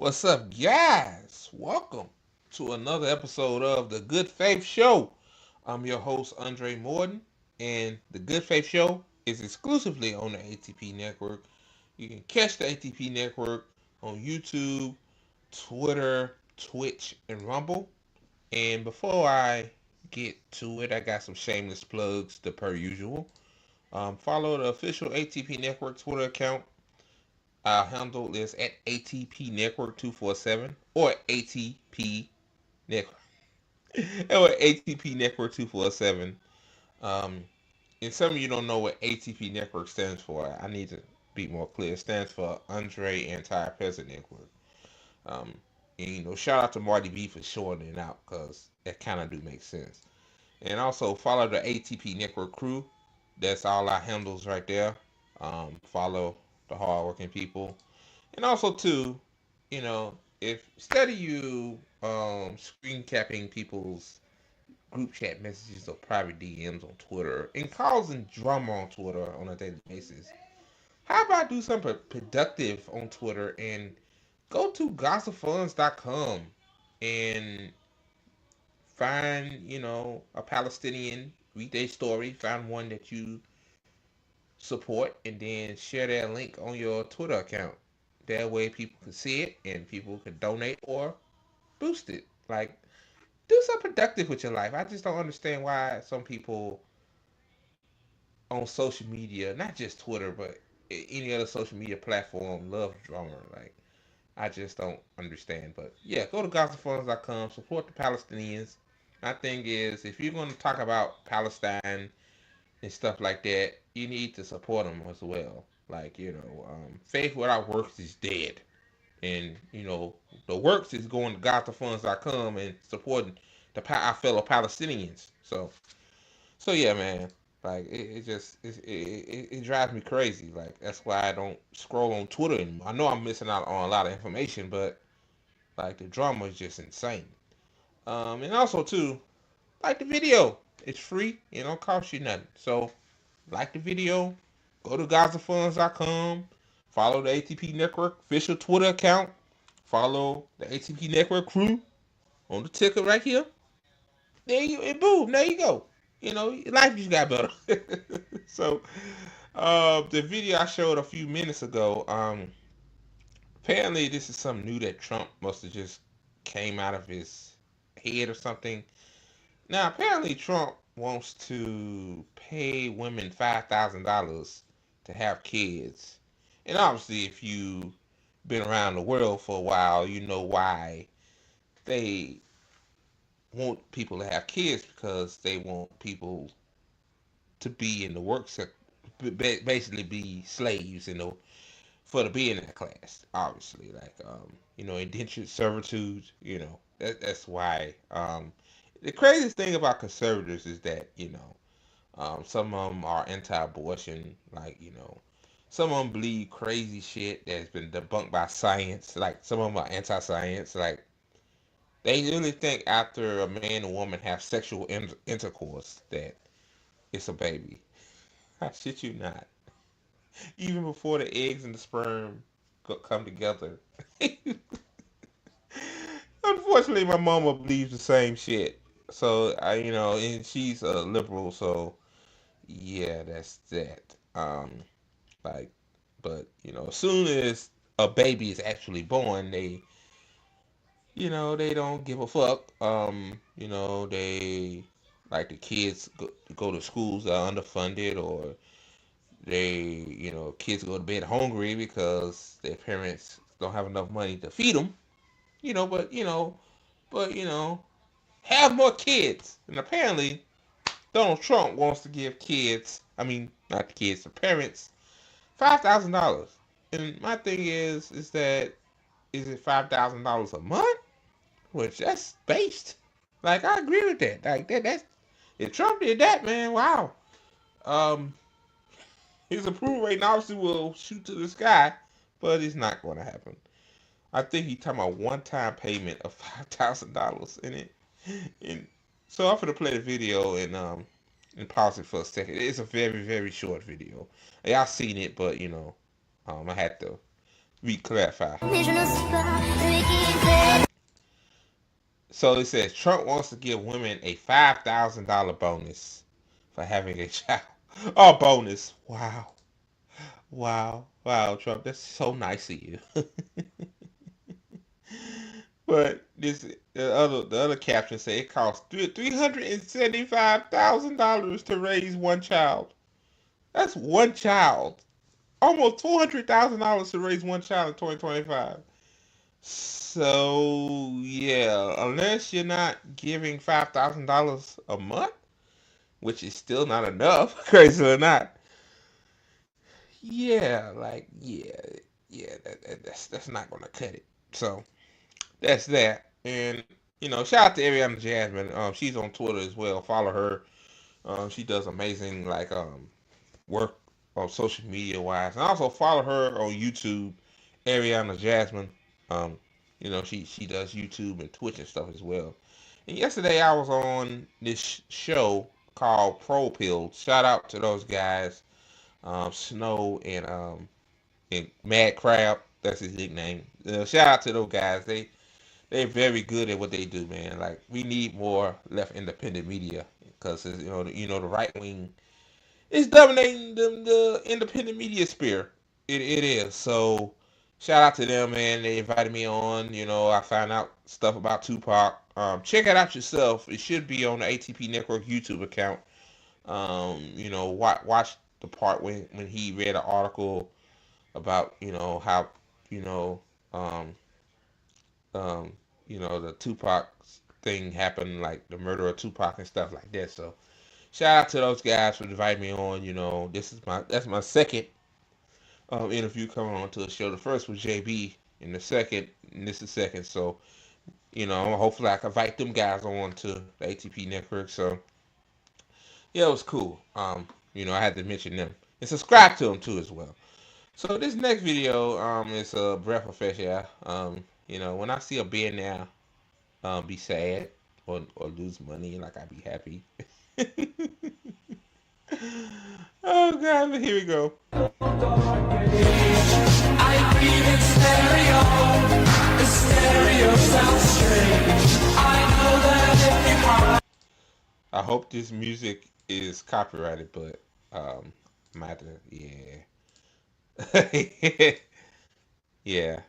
What's up, guys? Welcome to another episode of The Good Faith Show. I'm your host, Andre Morton, and The Good Faith Show is exclusively on the ATP Network. You can catch the ATP Network on YouTube, Twitter, Twitch, and Rumble. And before I get to it, I got some shameless plugs, the per usual. Follow the official ATP Network Twitter account. Our handle is at ATP Network 247 or ATP Network or ATP Network 247. Um, and some of you don't know what ATP Network stands for. I need to be more clear. It stands for Andre Anti-Peasant Network. Um, and shout out to Marty B for shorting it out because that kind of do make sense. And also follow the ATP Network crew. That's all our handles right there. Follow the hardworking people. And also too, if instead of you screen capping people's group chat messages or private DMs on Twitter and causing drama on Twitter on a daily basis, how about do something productive on Twitter and go to gossipfunds.com and find, a Palestinian, read their story, find one that you support, and then share that link on your Twitter account. That way people can see it and people can donate or boost it. Like, do something productive with your life. I just don't understand why some people on social media, not just Twitter, but any other social media platform, love drama. Like, I just don't understand. But yeah, go to gospelfunds.com, support the Palestinians. My thing is, if you're going to talk about Palestine and stuff like that, you need to support them as well. Like, faith without works is dead. And, the works is going to gothafunds.com and supporting our fellow Palestinians. So yeah, man. Like, it just, it drives me crazy. Like, that's why I don't scroll on Twitter anymore. I know I'm missing out on a lot of information, but, like, the drama is just insane. And also, too, like the video. It's free. It don't cost you nothing. So, like the video, go to GazaFunds.com, follow the ATP Network official Twitter account, follow the ATP Network crew on the ticker right here. There you and boom, there you go. Life just got better. So, the video I showed a few minutes ago, apparently this is something new that Trump must have just came out of his head or something. Now, apparently Trump wants to pay women $5,000 to have kids. And obviously, if you've been around the world for a while, you know why they want people to have kids, because they want people to be in the work sector, basically be slaves, for the being in that class. Obviously, like indentured servitude. That's why. The craziest thing about conservatives is that some of them are anti-abortion. Like, some of them believe crazy shit that's been debunked by science. Like, some of them are anti-science. Like, they really think after a man and woman have sexual intercourse that it's a baby. I shit you not. Even before the eggs and the sperm come together. Unfortunately, my mama believes the same shit. So and she's a liberal. So yeah, that's that. Like, but as soon as a baby is actually born, they don't give a fuck. They like the kids go to schools that are underfunded, or kids go to bed hungry because their parents don't have enough money to feed them. You know, but you know, but have more kids. And apparently, Donald Trump wants to give kids, I mean, not the kids, the parents, $5,000. And my thing is that, is it $5,000 a month? Which, that's based. Like, I agree with that. Like, that's, if Trump did that, man, wow. Um, his approval rating obviously will shoot to the sky, but it's not going to happen. I think he's talking about one-time payment of $5,000 in it. And so I'm gonna play the video and pause it for a second. It's a very, very short video. Y'all seen it, but I had to be clarified. So it says Trump wants to give women a $5,000 bonus for having a child. Oh, bonus! Wow, wow, Trump. That's so nice of you. But the other caption say it costs $375,000 to raise one child. That's one child. Almost $400,000 to raise one child in 2025. So yeah, unless you're not giving $5,000 a month, which is still not enough, crazy or not. Yeah, that's not gonna cut it. So that's that. And shout out to Ariana Jasmine. She's on Twitter as well. Follow her. She does amazing work on social media wise, and also follow her on YouTube, Ariana Jasmine. Um, she does YouTube and Twitch and stuff as well. And yesterday I was on this show called Pro Pills. Shout out to those guys, Snow and Mad Crab. That's his nickname. Shout out to those guys. They're very good at what they do, man. Like we need more left independent media because the right wing is dominating the independent media sphere. It is. So shout out to them, man. They invited me on. I found out stuff about Tupac. Check it out yourself. It should be on the ATP Network YouTube account. Watch the part when he read an article about how you know um um the Tupac thing happened, like the murder of Tupac and stuff like that. So shout out to those guys for inviting me on. That's my second interview coming on to the show. The first was JB, and this is the second. So hopefully I can invite them guys on to the ATP network. So yeah, it was cool. I had to mention them and subscribe to them too as well. So this next video is a breath of fresh air. When I see a billionaire be sad or lose money, like I be happy. Oh God, but here we go. I hope this music is copyrighted, but might have yeah. Yeah,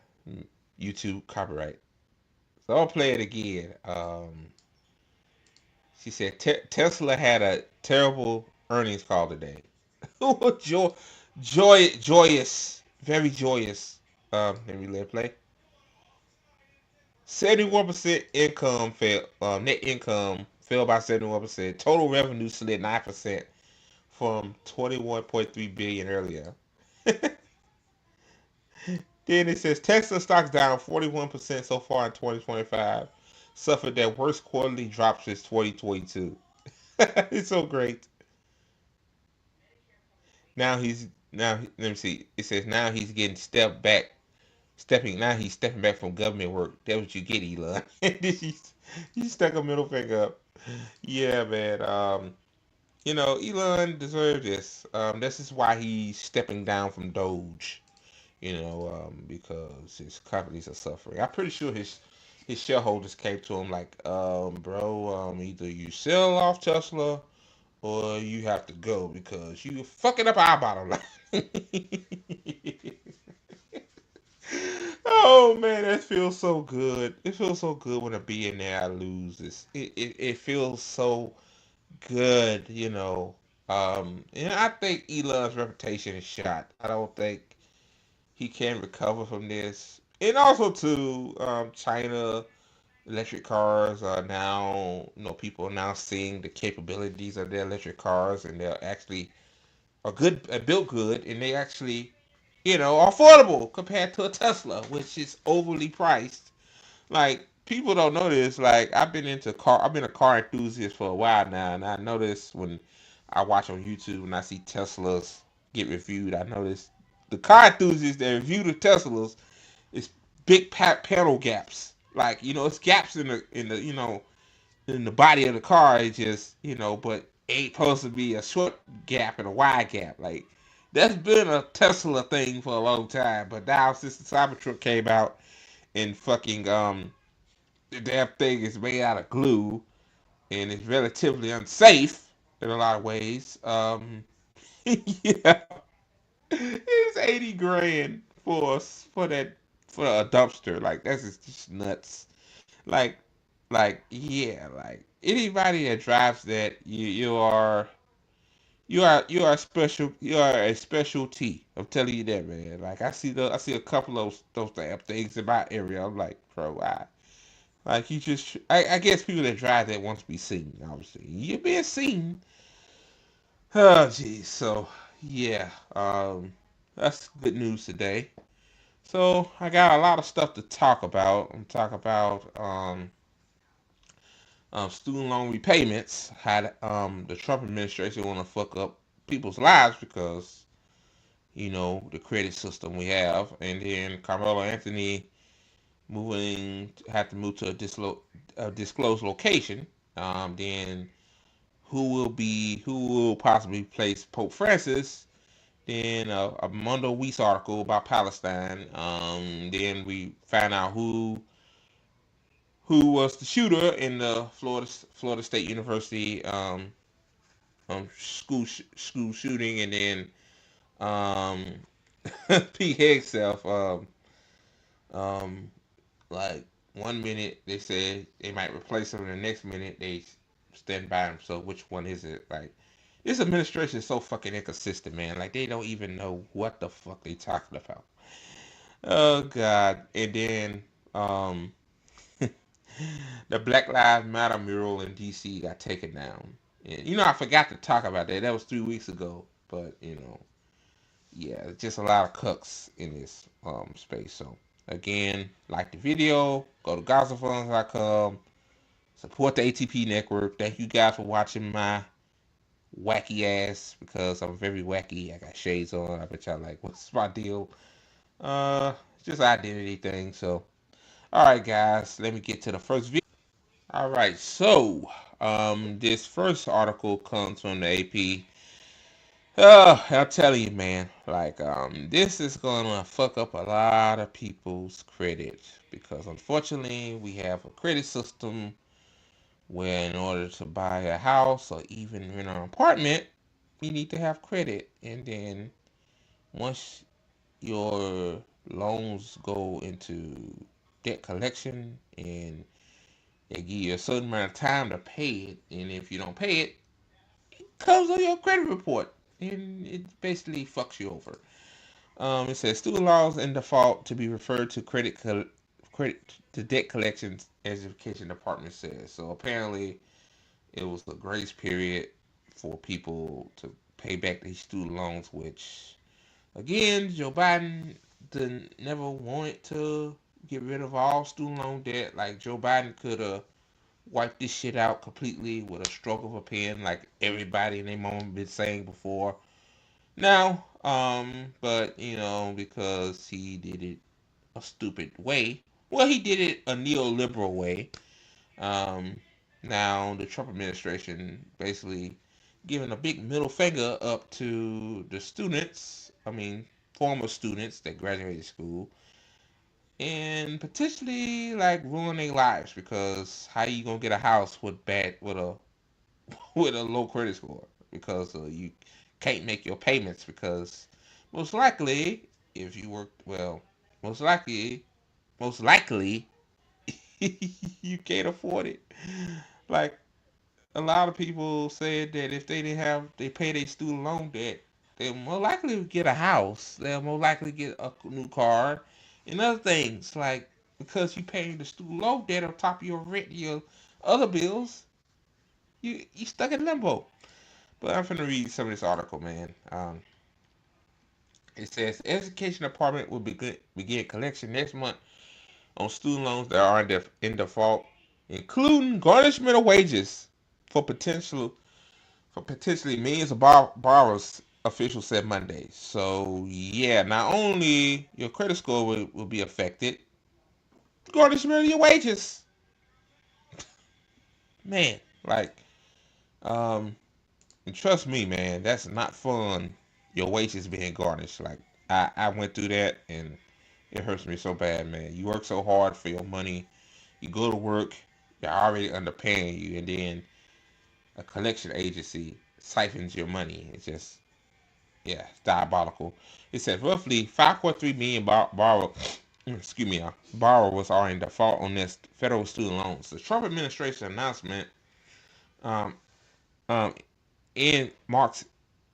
YouTube copyright. So I'll play it again. She said Tesla had a terrible earnings call today. Joyous, very joyous. Let me let play. 71% income fell. Net income fell by 71%. Total revenue slid 9% from 21.3 billion earlier. Then it says Tesla stocks down 41% so far in 2025. Suffered their worst quarterly drop since 2022. It's so great. Let me see. It says now he's getting he's stepping back from government work. That's what you get, Elon. He stuck a middle finger up. Yeah, man. Elon deserves this. This is why he's stepping down from Doge. Because his companies are suffering. I'm pretty sure his shareholders came to him like, bro, either you sell off Tesla or you have to go because you fucking up our bottom line. Oh man, that feels so good. It feels so good when a billionaire loses. It feels so good. I think Elon's reputation is shot. I don't think he can recover from this. And also too, China electric cars are now, people are now seeing the capabilities of their electric cars, and they're actually are good, built good, and they actually, are affordable compared to a Tesla, which is overly priced. Like people don't know this. Like I've been a car enthusiast for a while now, and I notice when I watch on YouTube and I see Teslas get reviewed, I notice the car enthusiasts that review the Teslas is big panel gaps. Like it's gaps in the body of the car. It just but it ain't supposed to be a short gap and a wide gap. Like That's been a Tesla thing for a long time, but now since the Cybertruck came out and fucking the damn thing is made out of glue and it's relatively unsafe in a lot of ways. Yeah, it's 80 grand for that for a dumpster. Like that's just nuts. Like yeah, like anybody that drives that, you are special. You are a specialty. I'm telling you that, man. Like I see a couple of those damn things in my area. I'm like, bro, why? Like you just, I guess people that drive that want to be seen. Obviously, you're being seen. Oh, geez. So yeah, that's good news today. So I got a lot of stuff to talk about. I'm talk about student loan repayments. How the Trump administration want to fuck up people's lives because the credit system we have, and then Carmelo Anthony moving have to move to a disclosed location. Then who will possibly replace Pope Francis? Then a Mundo Weiss article about Palestine. Then we find out who was the shooter in the Florida State University school shooting, and then um, Pete Hegseth. Um, like 1 minute they said they might replace him, and the next minute they stand by him. So which one is it? Like this administration is so fucking inconsistent, man. Like they don't even know what the fuck they talking about. Oh God! And then the Black Lives Matter mural in D.C. got taken down. And I forgot to talk about that. That was 3 weeks ago. But yeah, just a lot of cucks in this space. So again, like the video, go to GazaFunds.com, support the ATP network. Thank you guys for watching my wacky ass because I'm very wacky. I got shades on. I bet y'all like, what's my deal? It's just identity thing. So all right, guys, let me get to the first video. All right, so this first article comes from the AP. Oh, I'm telling you, man, like this is gonna fuck up a lot of people's credit because unfortunately we have a credit system where in order to buy a house or even rent an apartment, you need to have credit, and then once your loans go into debt collection and they give you a certain amount of time to pay it, and if you don't pay it, it comes on your credit report, and it basically fucks you over. It says student loans in default to be referred to credit to debt collections education department says. So apparently it was a grace period for people to pay back these student loans, which again Joe Biden didn't never wanted to get rid of all student loan debt. Like Joe Biden could have wiped this shit out completely with a stroke of a pen, like everybody in their moment been saying before. Now, but because he did it a stupid way. Well, he did it a neoliberal way. Um, Now the Trump administration basically giving a big middle finger up to the students. I mean, former students that graduated school, and potentially like ruin their lives because how you gonna get a house with a with a low credit score because you can't make your payments because most likely if you work well, most likely most likely you can't afford it. Like a lot of people said that if they didn't have they pay their student loan debt, they'll more likely get a house. They'll more likely get a new car and other things like because you paying the student loan debt on top of your rent, your other bills, you stuck in limbo. But I'm gonna read some of this article, man. It says education department will begin collection next month on student loans that are in default, including garnishment of wages for potentially millions of borrowers. Officials said Monday. So yeah, not only your credit score will be affected, garnishment of your wages, man. Like, and trust me, man, that's not fun. your wages being garnished. Like I went through that and it hurts me so bad, man. You work so hard for your money. You go to work, they're already underpaying you, and then a collection agency siphons your money. It's just, yeah, it's diabolical. It says roughly 5.3 million excuse me, borrowers are in default on their federal student loans. The Trump administration announcement um, um, marks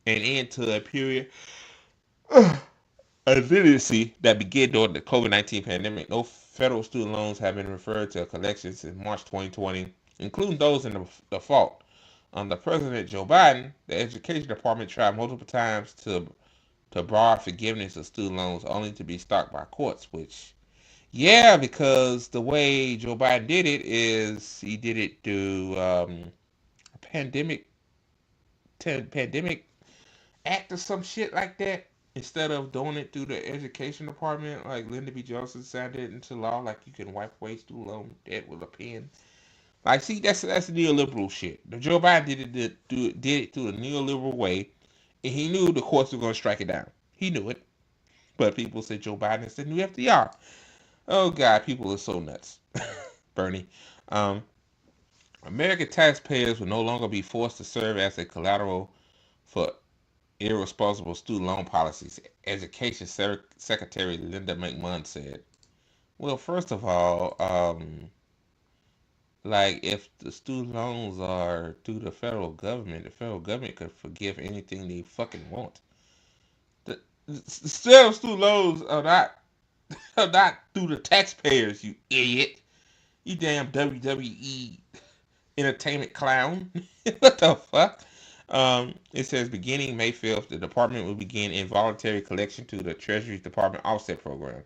an end to a period of literacy that began during the COVID-19 pandemic. No federal student loans have been referred to collections since March 2020, including those in the default. Under President Joe Biden, the Education Department tried multiple times to bar forgiveness of student loans, only to be stopped by courts. Which, yeah, because the way Joe Biden did it is he did it through a pandemic act or some shit like that, instead of doing it through the education department, like Lyndon B. Johnson signed it into law, like you can wipe away student loan debt with a pen. Like, see, that's neoliberal shit. The Joe Biden did it through a neoliberal way, and he knew the courts were going to strike it down. He knew it, but people said Joe Biden is the new FDR. Oh God, people are so nuts. Bernie, um, American taxpayers will no longer be forced to serve as a collateral for irresponsible student loan policies, Education Secretary Linda McMahon said. Well, first of all, like if the student loans are through the federal government could forgive anything they fucking want. The student loans are not through the taxpayers, you idiot. You damn WWE entertainment clown. What the fuck? It says beginning May 5th, the department will begin involuntary collection to the Treasury Department offset program.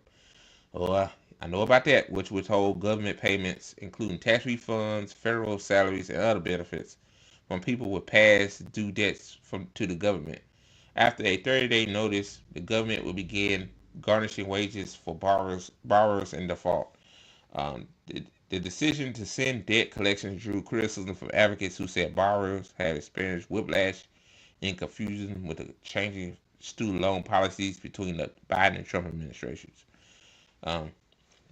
Oh, I know about that, which withhold government payments, including tax refunds, federal salaries, and other benefits from people with past due debts to the government. After a 30-day notice, the government will begin garnishing wages for borrowers in default. The decision to send debt collections drew criticism from advocates who said borrowers have experienced whiplash and confusion with the changing student loan policies between the Biden and Trump administrations. Um,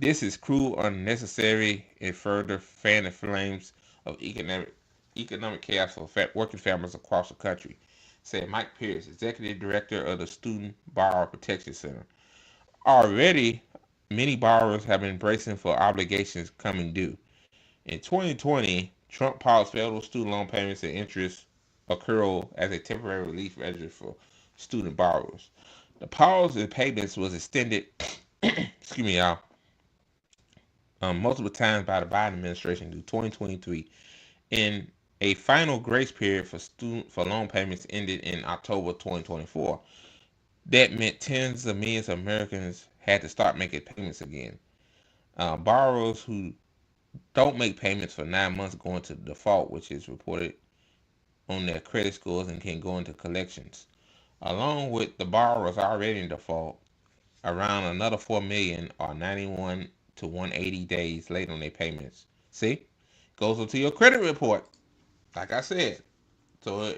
this is cruel, unnecessary, and further fan the flames of economic chaos for working families across the country, said Mike Pierce, executive director of the Student Borrower Protection Center. Already, many borrowers have been bracing for obligations coming due. In 2020, Trump paused federal student loan payments and interest accrual as a temporary relief measure for student borrowers. The pause in payments was extended, excuse me, y'all, multiple times by the Biden administration through 2023. In a final grace period for loan payments ended in October 2024. That meant tens of millions of Americans had to start making payments again. Borrowers who don't make payments for 9 months go into default, which is reported on their credit scores and can go into collections. Along with the borrowers already in default, around another 4 million are 91 to 180 days late on their payments. See? Goes into your credit report, like I said. So,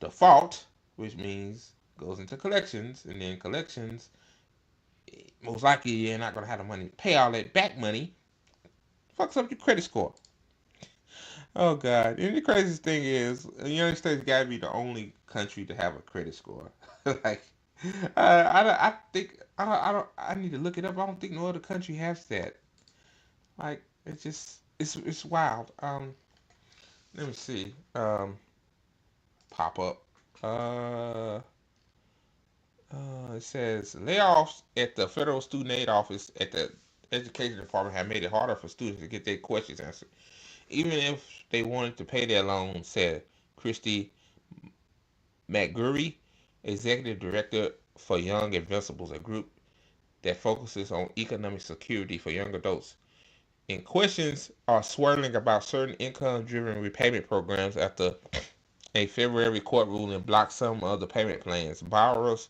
default, which means goes into collections, and then collections, most likely you're not going to have the money to pay all that back money. Fucks up your credit score. Oh God! And the craziest thing is, the United States got to be the only country to have a credit score. Like, I think I need to look it up. I don't think no other country has that. Like, it's wild. Let me see. Pop up. Uh, it says layoffs at the federal student aid office at the education department have made it harder for students to get their questions answered, even if they wanted to pay their loans, said Christy McGurry, executive director for Young Invincibles, a group that focuses on economic security for young adults. And questions are swirling about certain income-driven repayment programs after a February court ruling blocked some of the payment plans. Borrowers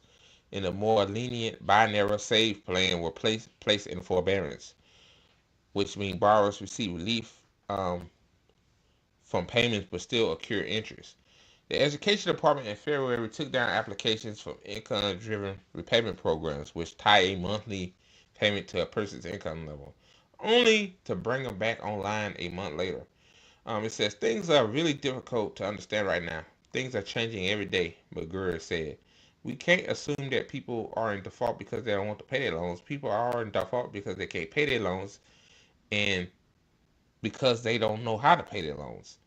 in a more lenient binary save plan were placed in forbearance, which means borrowers receive relief from payments but still accrue interest. The Education Department in February took down applications for income-driven repayment programs, which tie a monthly payment to a person's income level, only to bring them back online a month later. It says things are really difficult to understand right now. Things are changing every day, McGurr said. We can't assume that people are in default because they don't want to pay their loans. People are in default because they can't pay their loans and because they don't know how to pay their loans.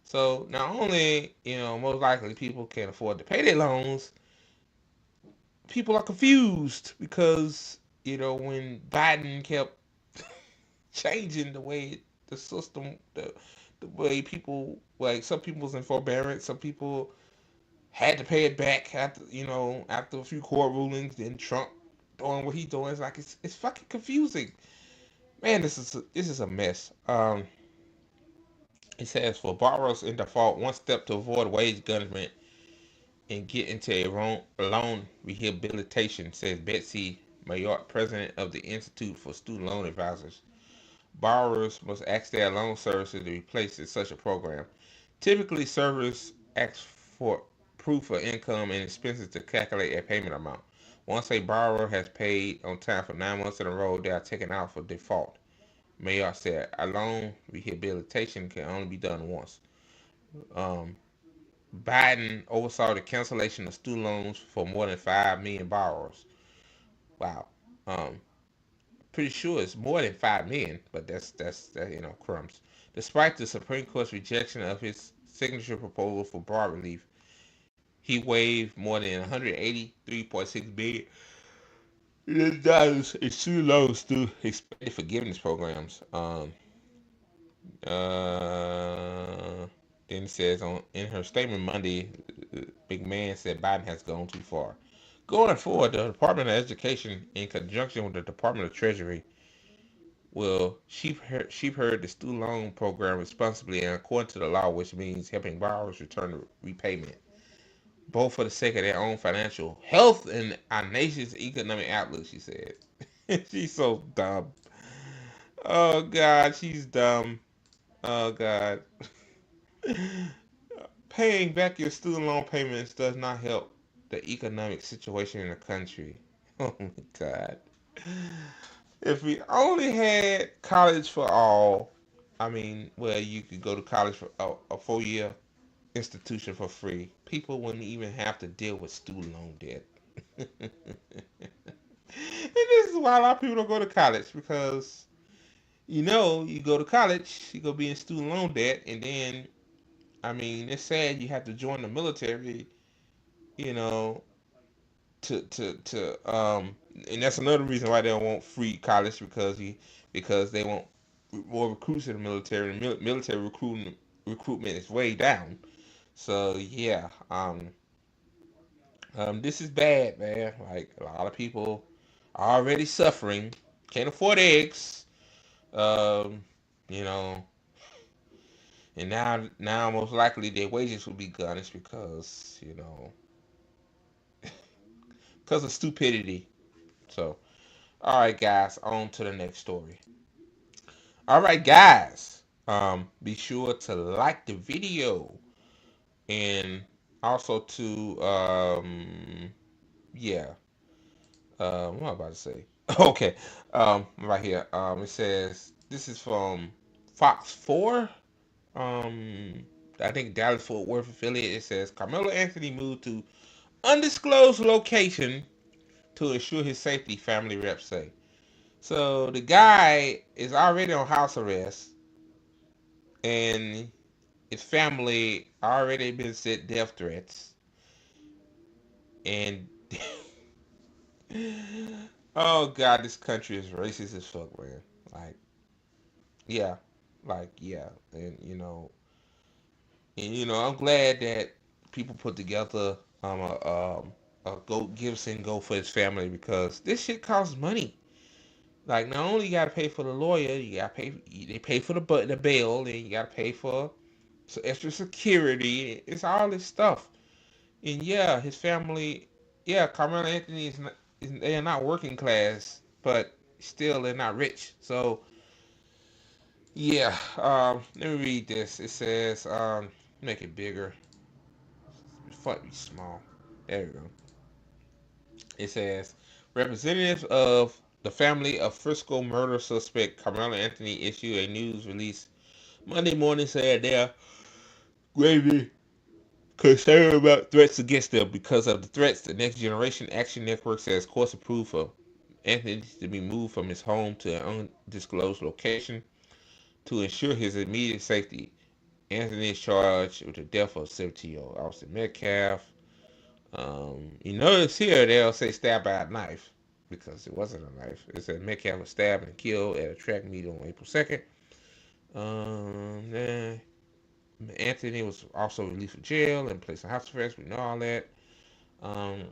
So not only, most likely people can't afford to pay their loans, people are confused because, when Biden kept changing the way the system, the way people, like some people was in forbearance, some people had to pay it back after, after a few court rulings, then Trump doing what he's doing. It's like, it's fucking confusing. Man, this is a mess. It says for borrowers in default, one step to avoid wage government and get into loan rehabilitation, says Betsy Mayotte, president of the Institute for Student Loan Advisors. Borrowers must ask their loan servicer to replace in such a program. Typically, servers ask for proof of income and expenses to calculate a payment amount. Once a borrower has paid on time for 9 months in a row, they are taken out for default. Mayotte said a loan rehabilitation can only be done once. Um, Biden oversaw the cancellation of student loans for more than 5 million borrowers. Wow. Um, Pretty sure it's more than 5 million, but that's crumbs. Despite the Supreme Court's rejection of his signature proposal for broad relief, he waived more than 183.6 billion dollars in student loans through expanded forgiveness programs. Uh, then it says in her statement Monday, McMahon said Biden has gone too far. Going forward, the Department of Education, in conjunction with the Department of Treasury, will shepherd the student loan program responsibly and according to the law, which means helping borrowers return to repayment, both for the sake of their own financial health and our nation's economic outlook, she said. She's so dumb. Oh, God, she's dumb. Oh, God. Paying back your student loan payments does not help the economic situation in the country. Oh, my God. If we only had college for all, I mean, where you could go to college for a 4 year institution for free, people wouldn't even have to deal with student loan debt. And this is why a lot of people don't go to college because, you go to college, you go be in student loan debt, and then, I mean, it's sad you have to join the military, you know, and that's another reason why they don't want free college because they want more recruits in the military. And military recruitment is way down. So yeah, this is bad, man. Like a lot of people are already suffering, can't afford eggs, um, you know, and now most likely their wages will be garnished because of stupidity. So, all right, guys, on to the next story. All right, guys, be sure to like the video and also to yeah, what am I about to say? Okay, right here. It says this is from Fox 4. Um, I think Dallas Fort Worth affiliate. It says Carmelo Anthony moved to undisclosed location to ensure his safety. Family reps say. So the guy is already on house arrest, and his family already been sent death threats, and oh god, this country is racist as fuck, man. Like, yeah, yeah, and I'm glad that people put together a go Gibson go for his family because this shit costs money. Like, not only you gotta pay for the lawyer, you gotta pay. They pay for the bail, and you gotta pay for extra security. It's all this stuff. And yeah, his family, yeah, Carmelo Anthony they are not working class, but still they're not rich. So yeah, let me read this. It says, make it bigger. font be small. There we go. It says representatives of the family of Frisco murder suspect Karmelo Anthony issued a news release Monday morning saying they are gravely concerned about threats against them. Because of the threats, the Next Generation Action Network says courts approved for Anthony to be moved from his home to an undisclosed location to ensure his immediate safety. Anthony is charged with the death of 17-year-old Austin Metcalf. You notice here they'll say stabbed by a knife because it wasn't a knife. It said Metcalf was stabbed and killed at a track meet on April 2nd. Then Anthony was also released from jail and placed in house arrest. We know all that.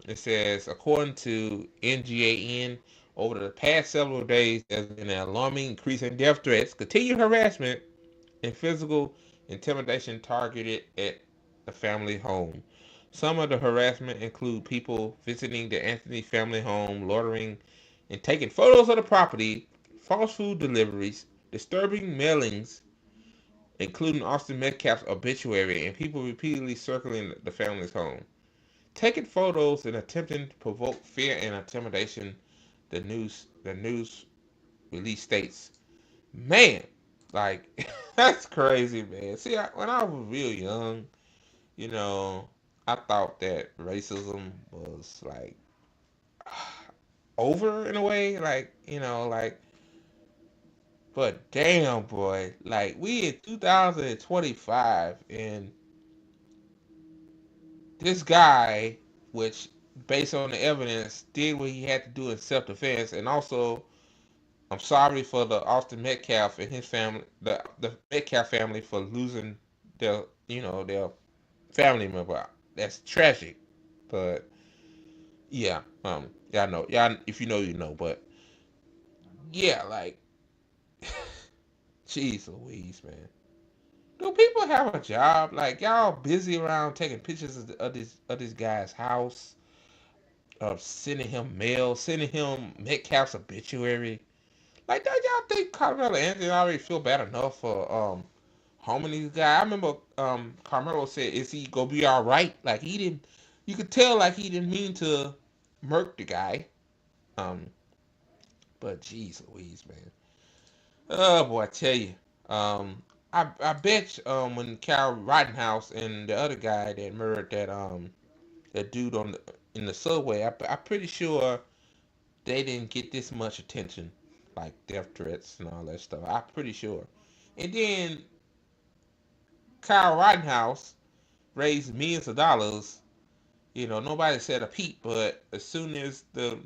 It says, according to NGAN, over the past several days, there's been an alarming increase in death threats, continued harassment, and physical intimidation targeted at the family home. Some of the harassment include people visiting the Anthony family home, loitering and taking photos of the property, false food deliveries, disturbing mailings, including Austin Metcalf's obituary, and people repeatedly circling the family's home. Taking photos and attempting to provoke fear and intimidation, the news release states. Man, like that's crazy, man. See, when I was real young, you know, I thought that racism was like over in a way, like. But damn, boy, like we in 2025, and this guy, which based on the evidence, did what he had to do in self-defense, and also I'm sorry for the Austin Metcalf and his family, the Metcalf family for losing their family member. That's tragic, but yeah, y'all know, y'all if you know, you know, but yeah, like, jeez Louise, man. Do people have a job? Like y'all busy around taking pictures of this guy's house, of sending him mail, sending him Metcalf's obituary. Like, don't y'all think Carmelo Anthony already feel bad enough for homing these guys? I remember Carmelo said, "Is he gonna be all right?" Like he didn't. You could tell like he didn't mean to murk the guy. Um, but geez, Louise, man. Oh boy, I tell you. Um, I bet when Cal Rittenhouse and the other guy that murdered that dude in the subway, I'm pretty sure they didn't get this much attention, like death threats and all that stuff. I'm pretty sure. And then Kyle Rittenhouse raised millions of dollars. Nobody said a peep, but as soon as the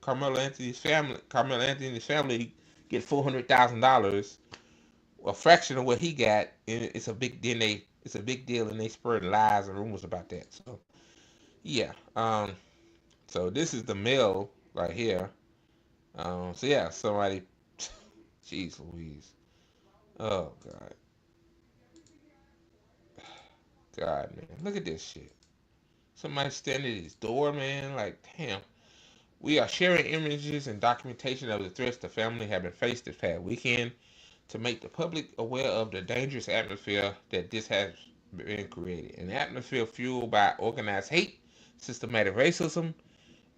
Carmelo Anthony's family get $400,000, a fraction of what he got, it's a big it's a big deal, and they spread lies and rumors about that. So yeah, so this is the mill right here. So yeah, somebody, jeez Louise, oh God, man, look at this shit. Somebody standing at his door, man. Like, damn. We are sharing images and documentation of the threats the family have been faced this past weekend to make the public aware of the dangerous atmosphere that this has been created. An atmosphere fueled by organized hate, systematic racism,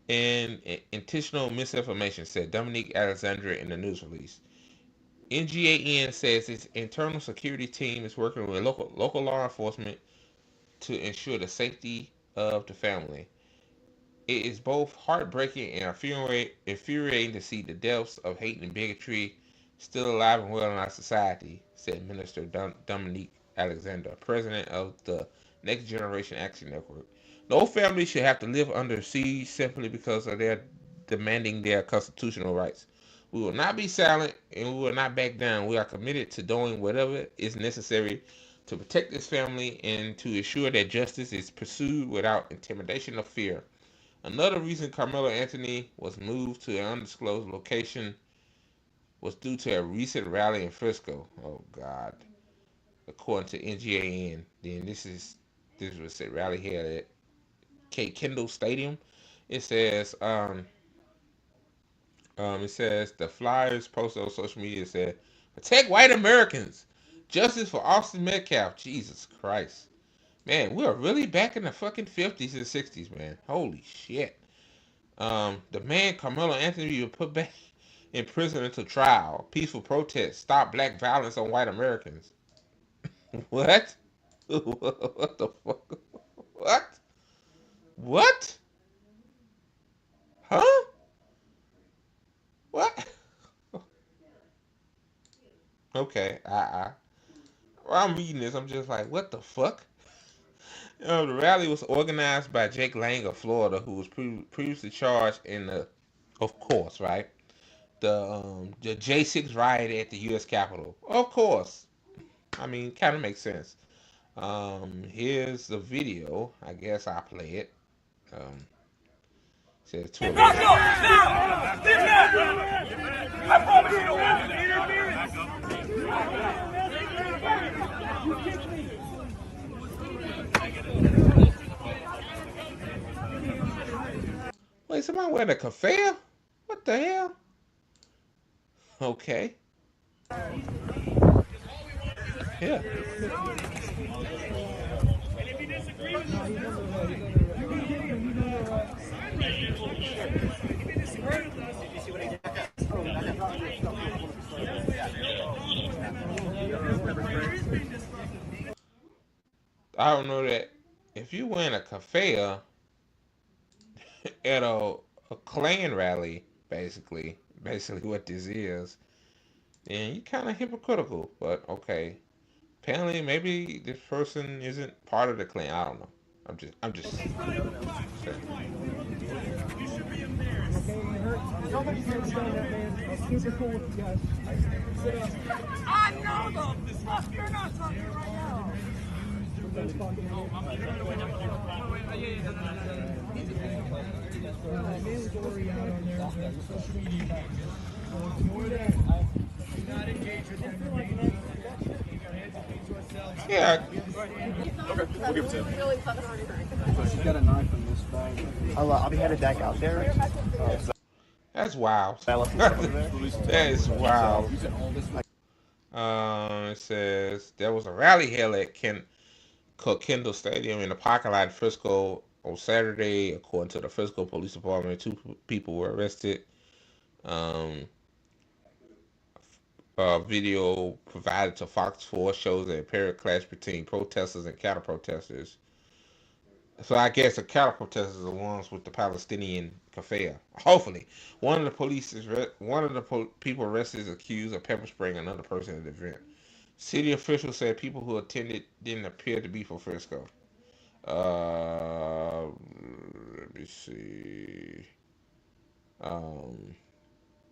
and intentional misinformation, said Dominique Alexandra in the news release. NGAN says its internal security team is working with local law enforcement to ensure the safety of the family. It is both heartbreaking and infuriating to see the depths of hate and bigotry still alive and well in our society, said Minister Dominique Alexander, president of the Next Generation Action Network. No family should have to live under siege simply because of their demanding their constitutional rights. We will not be silent and we will not back down. We are committed to doing whatever is necessary to protect this family and to ensure that justice is pursued without intimidation or fear. Another reason Carmelo Anthony was moved to an undisclosed location was due to a recent rally in Frisco. Oh God. According to NGAN. Then this was a rally here at K Kendall Stadium. It says the flyers posted on social media said, "Protect white Americans. Justice for Austin Metcalf." Jesus Christ. Man, we are really back in the fucking 50s and 60s, man. Holy shit. The man Carmelo Anthony was put back in prison until trial. Peaceful protest. Stop black violence on white Americans. What? What the fuck? What? What? Huh? What? Okay, while I'm reading this, I'm just like, what the fuck? The rally was organized by Jake Lang of Florida, who was previously charged in the, of course, right, the J6 riot at the U.S. Capitol. Of course, I mean, kind of makes sense. Here's the video. I guess I'll play it. Um, says to Wait, somebody wearing a kafir? What the hell? Okay. Yeah. I don't know that if you wearing a kafir at a Klan rally, basically what this is, then you kind of hypocritical. But okay, apparently maybe this person isn't part of the Klan. I don't know. I'm just saying. I know the fuck you're not talking right now. Yeah. Okay, we'll give it to him. She's got a knife in this bag. I'll be headed back out there. That's wild. That is wild. It says there was a rally held at Kendall Stadium in the parking lot in Frisco on Saturday. According to the Frisco Police Department, 2 people were arrested. Video provided to Fox 4 shows an apparent clash between protesters and counter protesters. So I guess the counter protesters are the ones with the Palestinian kafir. Hopefully, one of the people arrested is accused of pepper spraying another person at the event. City officials said people who attended didn't appear to be from Frisco. Let me see.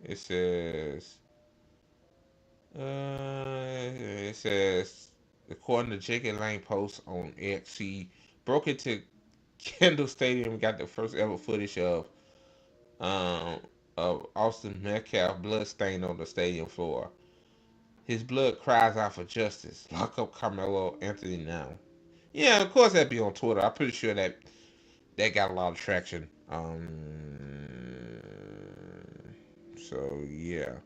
It says. It says, according to Jake and Lang post on X, he broke into Kendall Stadium and got the first ever footage of Austin Metcalf blood stain on the stadium floor. His blood cries out for justice. Lock up Carmelo Anthony now. Yeah, of course that'd be on Twitter. I'm pretty sure that got a lot of traction. So yeah.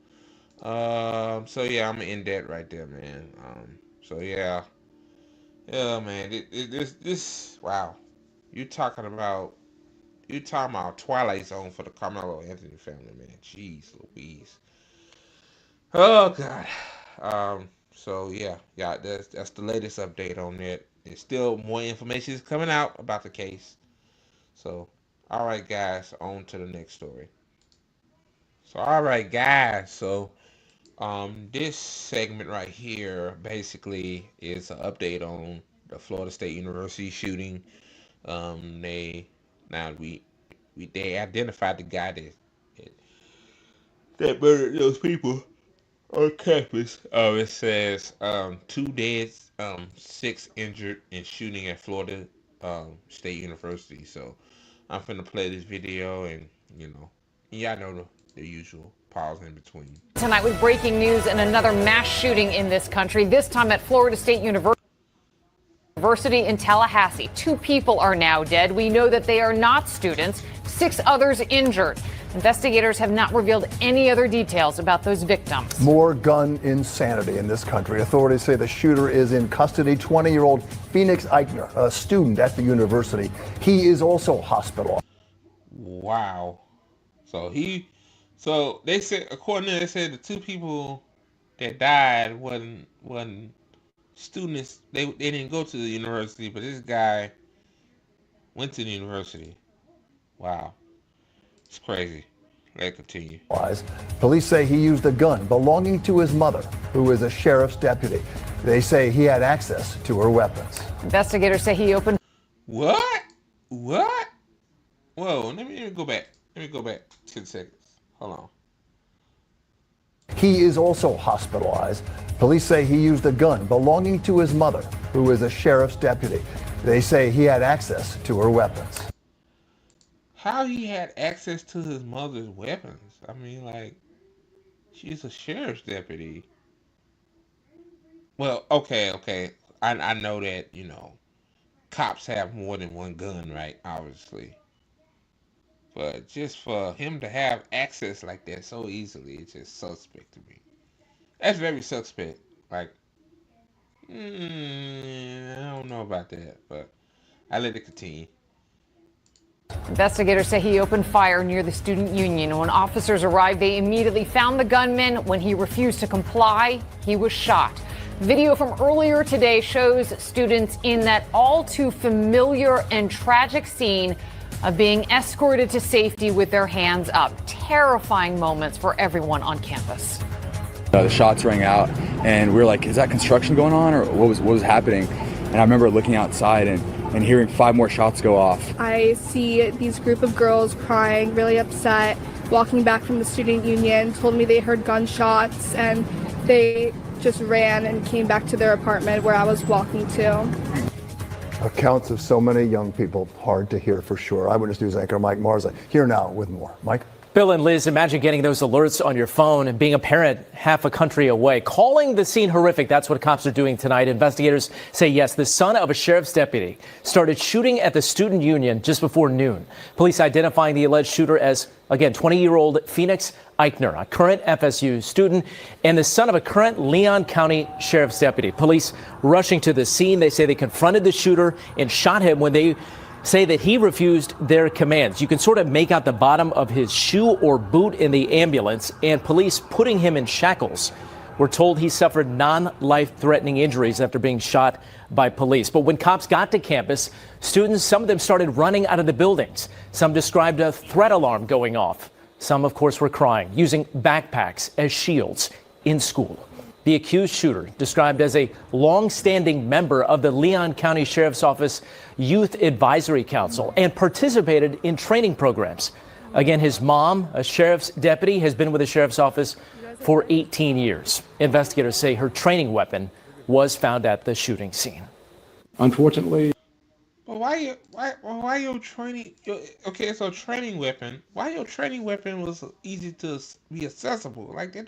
So yeah, I'm gonna end that right there, man. So yeah, man. This wow. You talking about Twilight Zone for the Carmelo Anthony family, man. Jeez Louise. Oh God. So yeah, that's the latest update on that. There's still more information is coming out about the case. So, all right, guys, on to the next story. So, all right, guys. So, this segment right here basically is an update on the Florida State University shooting. They identified the guy that murdered those people on campus. It says 2 dead, 6 injured in shooting at Florida State University. So I'm finna play this video, and y'all know the usual pause in between. Tonight with breaking news and another mass shooting in this country, this time at Florida State University in Tallahassee. 2 people are now dead. We know that they are not students. 6 others injured. Investigators have not revealed any other details about those victims. More gun insanity in this country. Authorities say the shooter is in custody. 20-year-old Phoenix Eichner, a student at the university. He is also hospitalized. Wow. So they said, according to them, they said the two people that died wasn't students. They didn't go to the university, but this guy went to the university. Wow. It's crazy. Let's continue. Police say he used a gun belonging to his mother, who is a sheriff's deputy. They say he had access to her weapons. Investigators say he opened. What? Whoa, let me go back. Let me go back 10 seconds. Hold on. He is also hospitalized. Police say he used a gun belonging to his mother, who is a sheriff's deputy. They say he had access to her weapons. How he had access to his mother's weapons? I mean, like, she's a sheriff's deputy. Well, okay. I know that, cops have more than one gun, right? Obviously. But just for him to have access like that so easily, it's just suspect to me. That's very suspect. Like, I don't know about that, but I let it continue. Investigators say he opened fire near the student union. When officers arrived, they immediately found the gunman. When he refused to comply, he was shot. Video from earlier today shows students in that all too familiar and tragic scene of being escorted to safety with their hands up. Terrifying moments for everyone on campus. The shots rang out, and we were like, is that construction going on, or what was happening? And I remember looking outside and hearing 5 more shots go off. I see these group of girls crying, really upset, walking back from the student union, told me they heard gunshots, and they just ran and came back to their apartment where I was walking to. Accounts of so many young people, hard to hear for sure. Eyewitness News anchor Mike Marza here now with more. Mike? Bill and Liz, imagine getting those alerts on your phone and being a parent half a country away. Calling the scene horrific. That's what cops are doing tonight. Investigators say, yes, the son of a sheriff's deputy started shooting at the student union just before noon. Police identifying the alleged shooter as, again, 20-year-old Phoenix Eichner, a current FSU student and the son of a current Leon County sheriff's deputy. Police rushing to the scene. They say they confronted the shooter and shot him when they say that he refused their commands. You can sort of make out the bottom of his shoe or boot in the ambulance, and police putting him in shackles. We're told he suffered non-life-threatening injuries after being shot by police. But when cops got to campus, students, some of them started running out of the buildings. Some described a threat alarm going off. Some, of course, were crying, using backpacks as shields in school. The accused shooter, described as a long-standing member of the Leon County Sheriff's Office Youth Advisory Council and participated in training programs. Again, his mom, a sheriff's deputy, has been with the sheriff's office for 18 years. Investigators say her training weapon was found at the shooting scene. Unfortunately. But why your training? Okay, so training weapon. Why your training weapon was easy to be accessible? Like that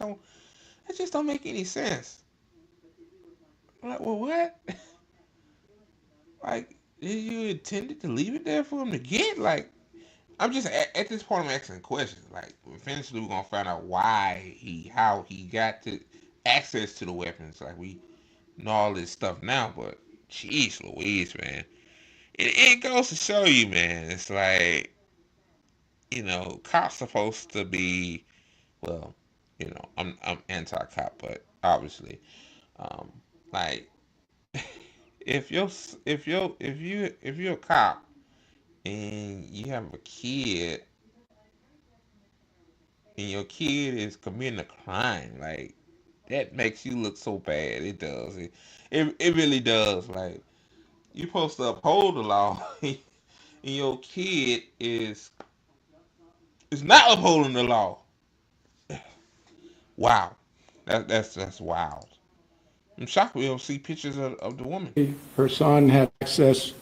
just don't make any sense. Like, well, what? Like, did you intended to leave it there for him to get? Like, I'm just at this point. I'm asking questions. Like, eventually we're gonna find out how he got to access to the weapons. Like, we know all this stuff now, but jeez Louise, man. It goes to show you, man. It's like, cops supposed to be, well, I'm anti-cop, but obviously, like, if you're a cop and you have a kid and your kid is committing a crime, like, that makes you look so bad. It does. It really does. Like, you're supposed to uphold the law, and your kid is not upholding the law. Wow, that's wild. I'm shocked we don't see pictures of the woman. Her son had access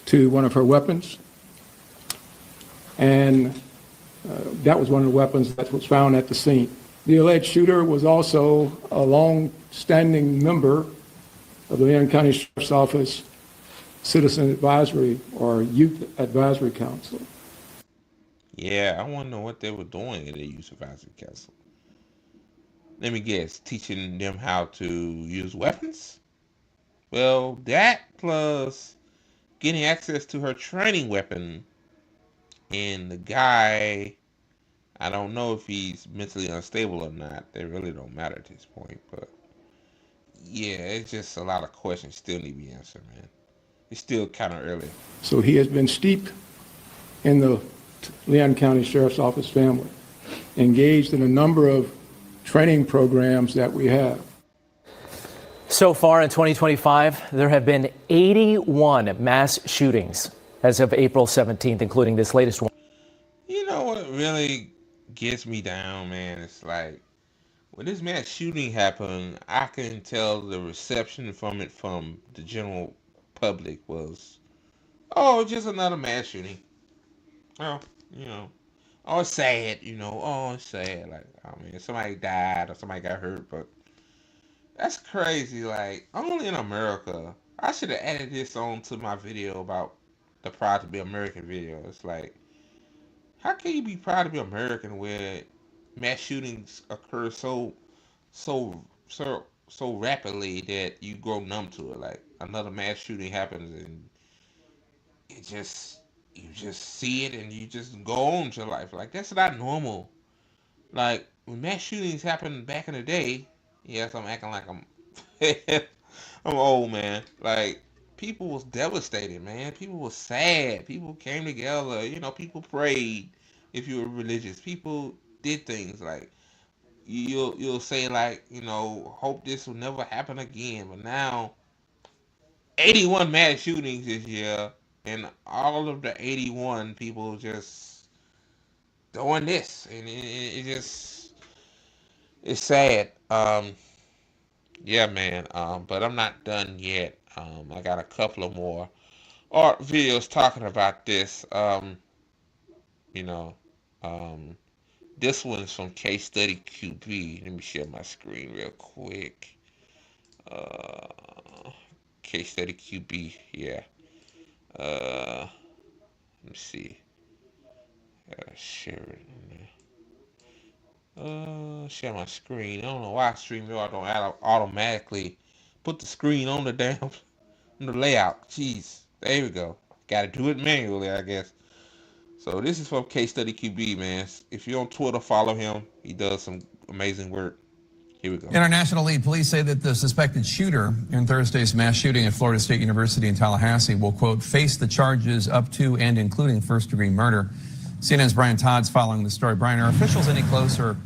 to one of her weapons, and that was one of the weapons that was found at the scene. The alleged shooter was also a long-standing member of the Leon County Sheriff's Office Citizen Advisory or Youth Advisory Council. Yeah, I want to know what they were doing in the youth advisory council. Let me guess, teaching them how to use weapons? Well, that plus getting access to her training weapon, and the guy, I don't know if he's mentally unstable or not. They really don't matter at this point, but yeah, it's just a lot of questions still need to be answered, man. It's still kind of early. So he has been steeped in the Leon County Sheriff's Office family, engaged in a number of training programs that we have. So far in 2025, there have been 81 mass shootings as of April 17th, including this latest one. You know what really gets me down, man? It's like when this mass shooting happened, I can tell the reception from it from the general public was, oh, just another mass shooting. Oh, you know, oh, it's sad, oh, it's sad. Like, I mean, somebody died or somebody got hurt, but that's crazy. Like, only in America. I should have added this on to my video about the Proud to be American video. It's like, how can you be proud to be American where mass shootings occur so rapidly that you grow numb to it? Like, another mass shooting happens and it just you just see it and you just go on with your life. Like, that's not normal. Like, when mass shootings happened back in the day, yes, I'm acting like I'm I'm old, man. Like, people was devastated, man. People was sad. People came together. People prayed. If you were religious, people did things like you'll say like hope this will never happen again. But now, 81 mass shootings this year, and all of the 81 people just doing this, and it just it's sad. Yeah, man. But I'm not done yet. I got a couple of more art videos talking about this. You know, um, this one's from Case Study QB. Let me share my screen real quick. Case Study QB. Yeah. Let me see. Share it. Share my screen. I don't know why StreamYard don't automatically put the screen on the damn on the layout. Jeez. There we go. Got to do it manually, I guess. So this is from Case Study QB, man. If you're on Twitter, follow him. He does some amazing work. Here we go. In our national lead, police say that the suspected shooter in Thursday's mass shooting at Florida State University in Tallahassee will, quote, face the charges up to and including first-degree murder. CNN's Brian Todd's following the story. Brian, are officials any closer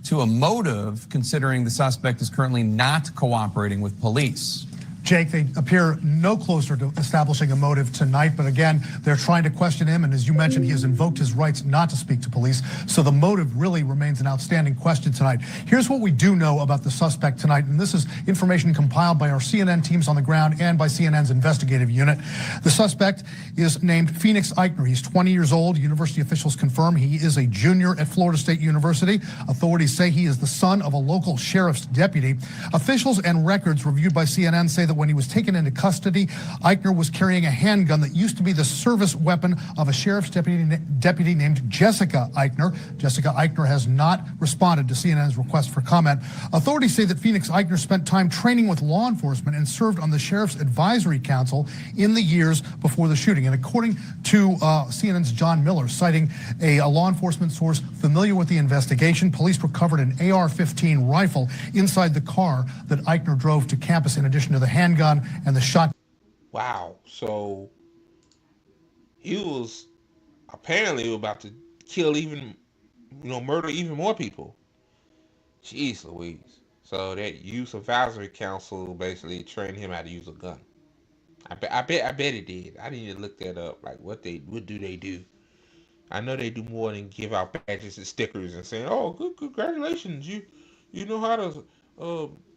to a motive, considering the suspect is currently not cooperating with police? Jake, they appear no closer to establishing a motive tonight, but again, they're trying to question him, and as you mentioned, he has invoked his rights not to speak to police, so the motive really remains an outstanding question tonight. Here's what we do know about the suspect tonight, and this is information compiled by our CNN teams on the ground and by CNN's investigative unit. The suspect is named Phoenix Eichner. He's 20 years old. University officials confirm he is a junior at Florida State University. Authorities say he is the son of a local sheriff's deputy. Officials and records reviewed by CNN say that when he was taken into custody, Eichner was carrying a handgun that used to be the service weapon of a sheriff's deputy named Jessica Eichner. Jessica Eichner has not responded to CNN's request for comment. Authorities say that Phoenix Eichner spent time training with law enforcement and served on the Sheriff's Advisory Council in the years before the shooting. And according to CNN's John Miller, citing a law enforcement source familiar with the investigation, police recovered an AR-15 rifle inside the car that Eichner drove to campus in addition to the handgun and the shot. Wow. So he was apparently about to kill murder even more people. Jeez Louise. So that youth advisory council basically trained him how to use a gun. I bet it did. I need to look that up. Like, what do they do? I know they do more than give out badges and stickers and saying, "Oh, congratulations, you know how to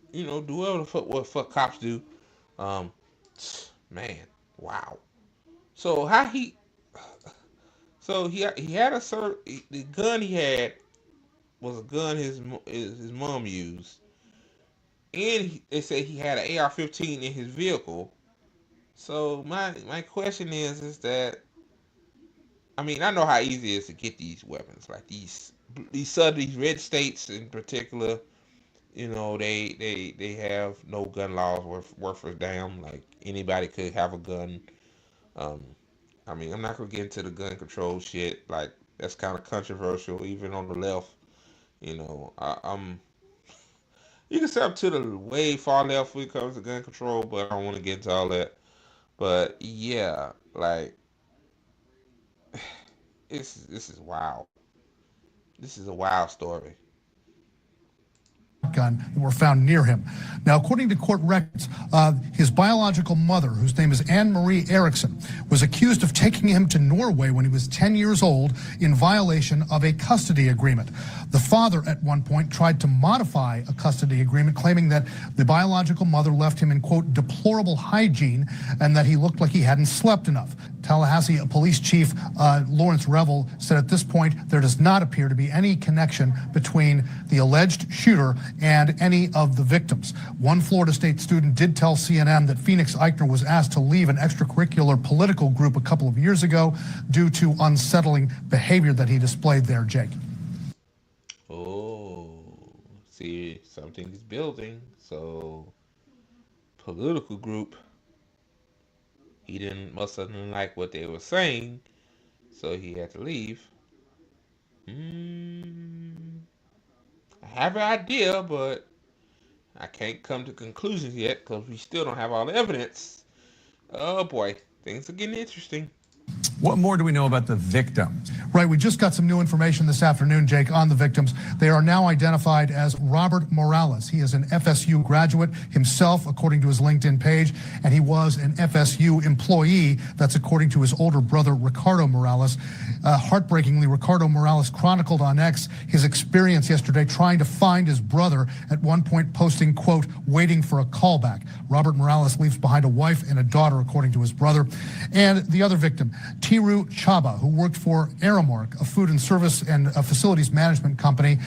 do what fuck cops do." Man, wow. So he had the gun he had was a gun his mom used, and they said he had an AR-15 in his vehicle. So my question is that I mean, I know how easy it is to get these weapons. Like these red states in particular, they have no gun laws worth a damn. Like anybody could have a gun. Um, I mean, I'm not gonna get into the gun control shit. Like that's kind of controversial, even on the left. I'm you can say I'm to the way far left when it comes to gun control, but I don't want to get into all that. But yeah, like this is wild. This is a wild story. Gun that were found near him. Now, according to court records, his biological mother, whose name is Anne Marie Erickson, was accused of taking him to Norway when he was 10 years old in violation of a custody agreement. The father, at one point, tried to modify a custody agreement, claiming that the biological mother left him in, quote, deplorable hygiene and that he looked like he hadn't slept enough. Tallahassee Police Chief Lawrence Revel said at this point there does not appear to be any connection between the alleged shooter and any of the victims. One Florida State student did tell CNN that Phoenix Eichner was asked to leave an extracurricular political group a couple of years ago due to unsettling behavior that he displayed there, Jake. Oh, see, something is building. So, political group. He must have didn't like what they were saying, so he had to leave. I have an idea, but I can't come to conclusions yet because we still don't have all the evidence. Oh boy, things are getting interesting. What more do we know about the victims? Right, we just got some new information this afternoon, Jake, on the victims. They are now identified as Robert Morales. He is an FSU graduate himself, according to his LinkedIn page, and he was an FSU employee. That's according to his older brother, Ricardo Morales. Heartbreakingly, Ricardo Morales chronicled on X his experience yesterday trying to find his brother, at one point posting, quote, waiting for a callback. Robert Morales leaves behind a wife and a daughter, according to his brother. And the other victim, Tiru Chaba, who worked for Aramark, a food and service and a facilities management company.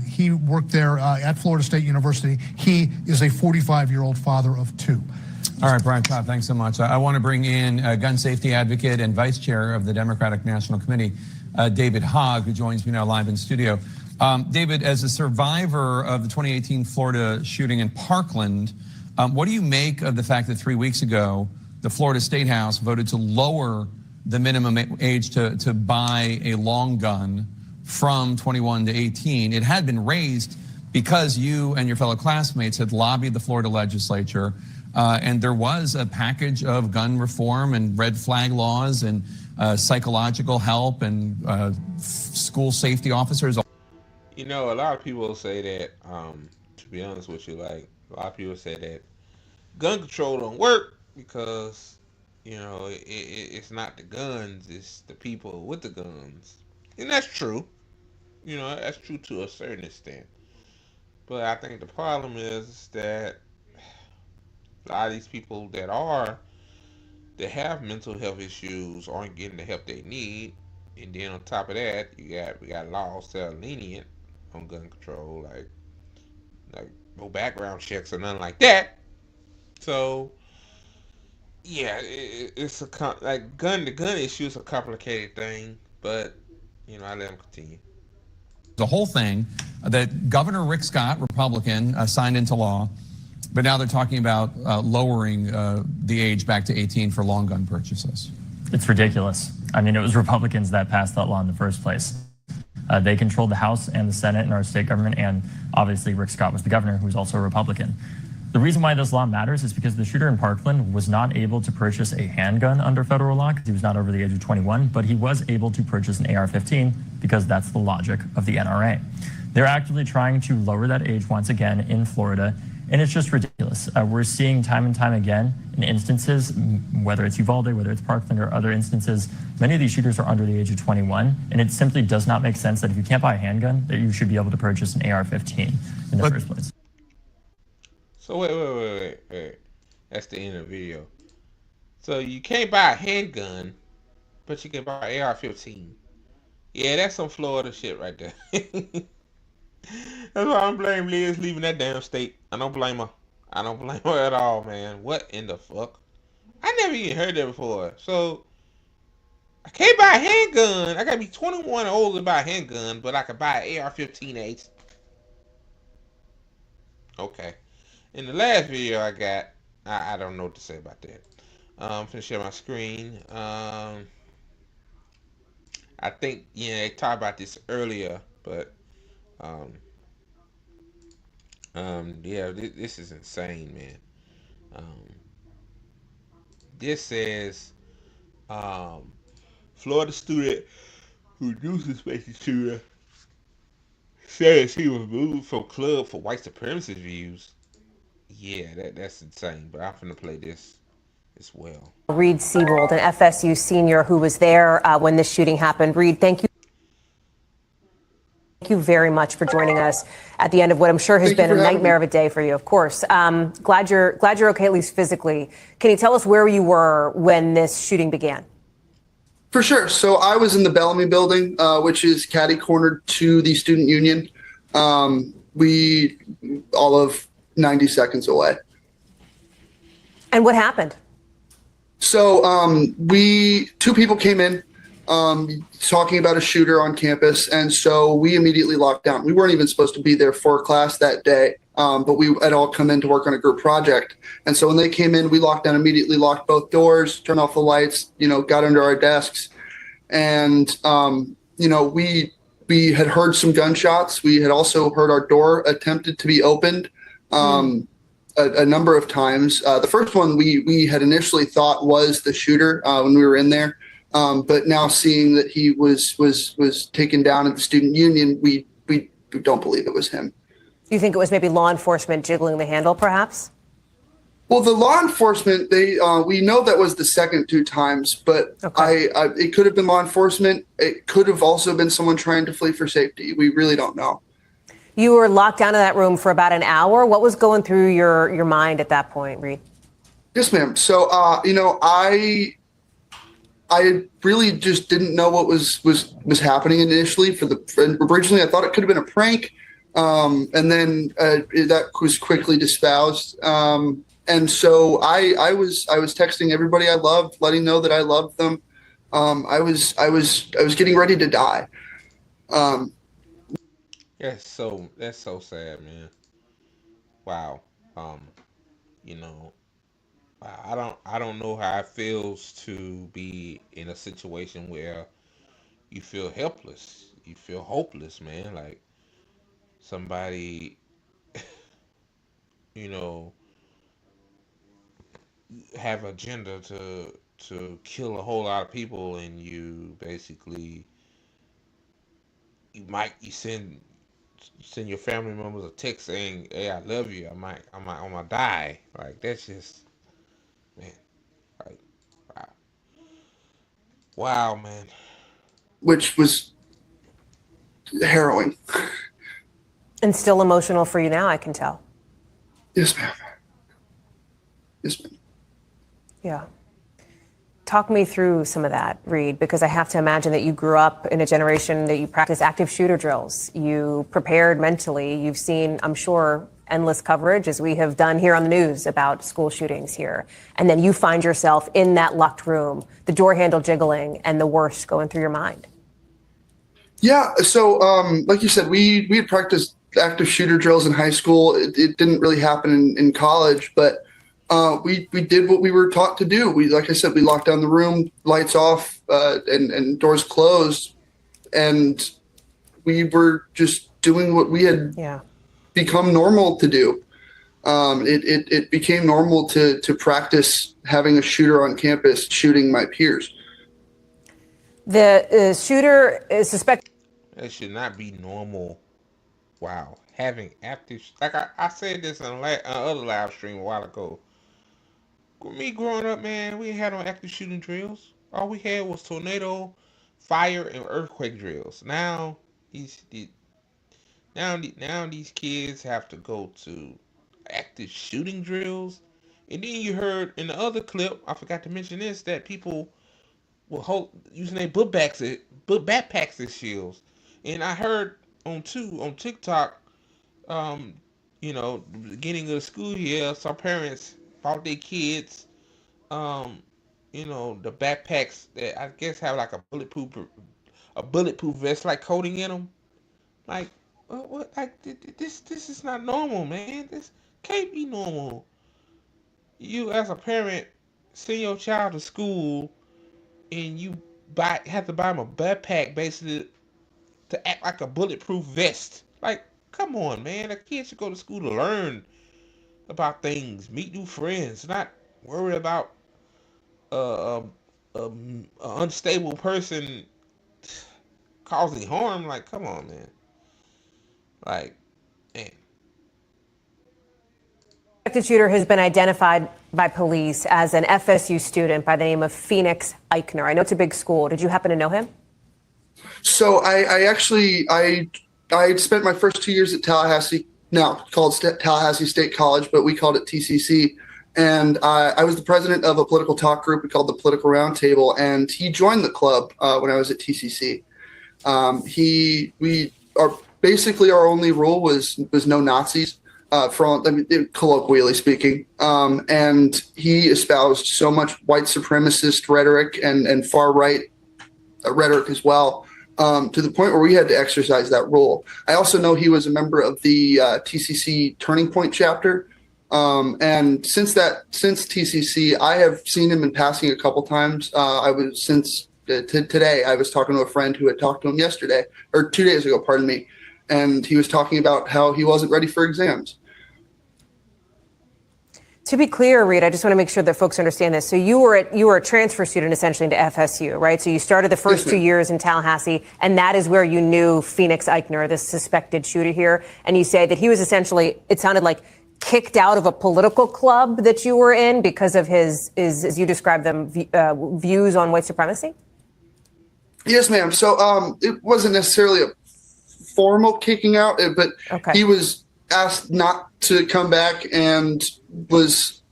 He worked there at Florida State University. He is a 45-year-old father of two. All right, Brian Todd, thanks so much. I want to bring in gun safety advocate and vice chair of the Democratic National Committee, David Hogg, who joins me now live in studio. David, as a survivor of the 2018 Florida shooting in Parkland, what do you make of the fact that 3 weeks ago, the Florida State House voted to lower the minimum age to buy a long gun from 21 to 18? It had been raised because you and your fellow classmates had lobbied the Florida legislature, and there was a package of gun reform and red flag laws and psychological help and school safety officers. A lot of people say that, to be honest with you, like, a lot of people say that gun control don't work because it's not the guns, it's the people with the guns. And that's true. That's true to a certain extent. But I think the problem is that a lot of these people that have mental health issues aren't getting the help they need. And then on top of that, we got laws that are lenient on gun control, like no background checks or nothing like that. So yeah, it's the gun issue is a complicated thing, but I let him continue. The whole thing that Governor Rick Scott, Republican, signed into law, but now they're talking about lowering the age back to 18 for long gun purchases. It's ridiculous. I mean, it was Republicans that passed that law in the first place. They controlled the House and the Senate in our state government, and obviously Rick Scott was the governor, who's also a Republican. The reason why this law matters is because the shooter in Parkland was not able to purchase a handgun under federal law because he was not over the age of 21, but he was able to purchase an AR-15 because that's the logic of the NRA. They're actively trying to lower that age once again in Florida, and it's just ridiculous. We're seeing time and time again in instances, whether it's Uvalde, whether it's Parkland or other instances, many of these shooters are under the age of 21, and it simply does not make sense that if you can't buy a handgun, that you should be able to purchase an AR-15 in the first place. So wait. That's the end of the video. So you can't buy a handgun, but you can buy an AR-15. Yeah, that's some Florida shit right there. That's why I don't blame Liz leaving that damn state. I don't blame her. I don't blame her at all, man. What in the fuck? I never even heard that before. So, I can't buy a handgun. I gotta be 21 or older to buy a handgun, but I can buy an AR-15 Okay. In the last video I got, I don't know what to say about that. I'm finna share my screen. I think they talked about this earlier, but um, yeah, this is insane, man. Um, this says Florida student who do suspected shooter says he was moved from club for white supremacist views. Yeah, that's insane. But I'm finna play this as well. Reed Seawold, an FSU senior who was there when this shooting happened. Reed, thank you. Thank you very much for joining us at the end of what I'm sure has been a nightmare of a day for you, of course. Glad you're okay, at least physically. Can you tell us where you were when this shooting began? For sure. So I was in the Bellamy building, which is catty-cornered to the student union. We all of 90 seconds away. And what happened? So two people came in talking about a shooter on campus, and so we immediately locked down. We weren't even supposed to be there for class that day, but we had all come in to work on a group project. And so when they came in, we locked down immediately, locked both doors, turned off the lights, got under our desks. And, we had heard some gunshots. We had also heard our door attempted to be opened a number of times. The first one we had initially thought was the shooter when we were in there. But now seeing that he was taken down at the student union, we don't believe it was him. Do you think it was maybe law enforcement jiggling the handle, perhaps? Well, the law enforcement, we know that was the second two times, but okay. It could have been law enforcement. It could have also been someone trying to flee for safety. We really don't know. You were locked down in that room for about an hour. What was going through your mind at that point, Reed? Yes, ma'am. So, I really just didn't know what was happening initially. Originally, I thought it could have been a prank, and then that was quickly disposed. And so I was texting everybody I loved, letting know that I loved them. I was getting ready to die. That's so sad, man. Wow. I don't know how it feels to be in a situation where you feel helpless, you feel hopeless, man. Like somebody, have agenda to kill a whole lot of people, and you basically you send your family members a text saying, "Hey, I love you. I'm gonna die." Like that's just, man. Like, wow, man. Which was harrowing. And still emotional for you now, I can tell. Yes, ma'am. Yes, ma'am. Yeah. Talk me through some of that, Reed, because I have to imagine that you grew up in a generation that you practice active shooter drills. You prepared mentally. You've seen, I'm sure, endless coverage, as we have done here on the news, about school shootings here. And then you find yourself in that locked room, the door handle jiggling, and the worst going through your mind. Yeah. So, like you said, we had practiced active shooter drills in high school. It didn't really happen in college, but we did what we were taught to do. Like I said, we locked down the room, lights off, and doors closed, and we were just doing what we had become normal to do. It became normal to practice having a shooter on campus shooting my peers. The shooter is suspected. That should not be normal. Wow, having active, like I said this on other live stream a while ago. Me growing up, man, we had no active shooting drills. All we had was tornado, fire, and earthquake drills. Now these kids have to go to active shooting drills. And then you heard in the other clip, I forgot to mention this, that people were using their book backpacks as shields. And I heard on TikTok, beginning of the school year, some parents bought their kids the backpacks that I guess have like a bulletproof vest like coating in them. Like, what? Like this is not normal, man. This can't be normal. You as a parent send your child to school and you have to buy them a backpack basically to act like a bulletproof vest. Like, come on, man. A kid should go to school to learn about things, meet new friends, not worry about an unstable person causing harm. Like, come on, man. Like, man. Suspected shooter has been identified by police as an FSU student by the name of Phoenix Eichner. I know it's a big school. Did you happen to know him? So I spent my first 2 years at Tallahassee, now called Tallahassee State College, but we called it TCC. And I was the president of a political talk group we called the Political Roundtable, and he joined the club when I was at TCC. Basically our only rule was no Nazis, colloquially speaking. And he espoused so much white supremacist rhetoric and far right rhetoric as well, to the point where we had to exercise that rule. I also know he was a member of the TCC Turning Point chapter. And since TCC, I have seen him in passing a couple times. Today, I was talking to a friend who had talked to him yesterday, or 2 days ago, pardon me. And he was talking about how he wasn't ready for exams. To be clear, Reed, I just want to make sure that folks understand this. So you were a transfer student essentially into FSU, right? So you started the first 2 years in Tallahassee, and that is where you knew Phoenix Eichner, the suspected shooter here. And you say that he was essentially, it sounded like, kicked out of a political club that you were in because of his as you described them, views on white supremacy? Yes, ma'am. So it wasn't necessarily a formal kicking out, but he was asked not to come back, and was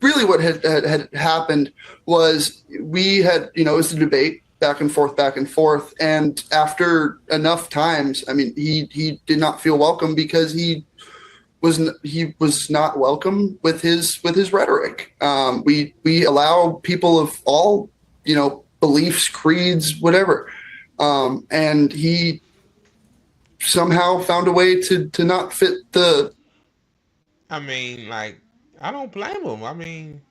really what had happened was we had, it was a debate back and forth. And after enough times, I mean, he did not feel welcome because he was not welcome with his rhetoric. We allow people of all, beliefs, creeds, whatever. And he somehow found a way to not fit the. I mean, like, I don't blame him. I mean,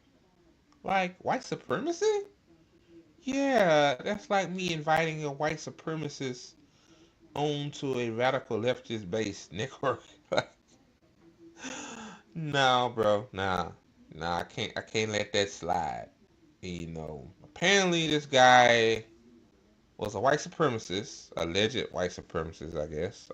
like, white supremacy? Yeah, that's like me inviting a white supremacist onto a radical leftist based network. No, bro, nah, I can't let that slide. Apparently this guy was a white supremacist, alleged white supremacist, I guess.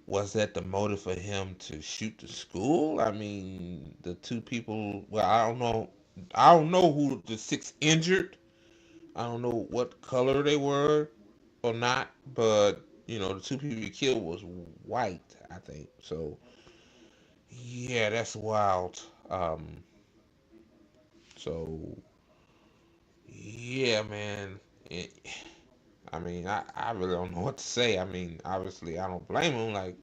Was that the motive for him to shoot the school? I mean, the two people. Well, I don't know. I don't know who the six injured. I don't know what color they were or not, but the two people he killed was white, I think. So, yeah, that's wild. So, yeah, man. I mean, I really don't know what to say. I mean, obviously, I don't blame him. Like,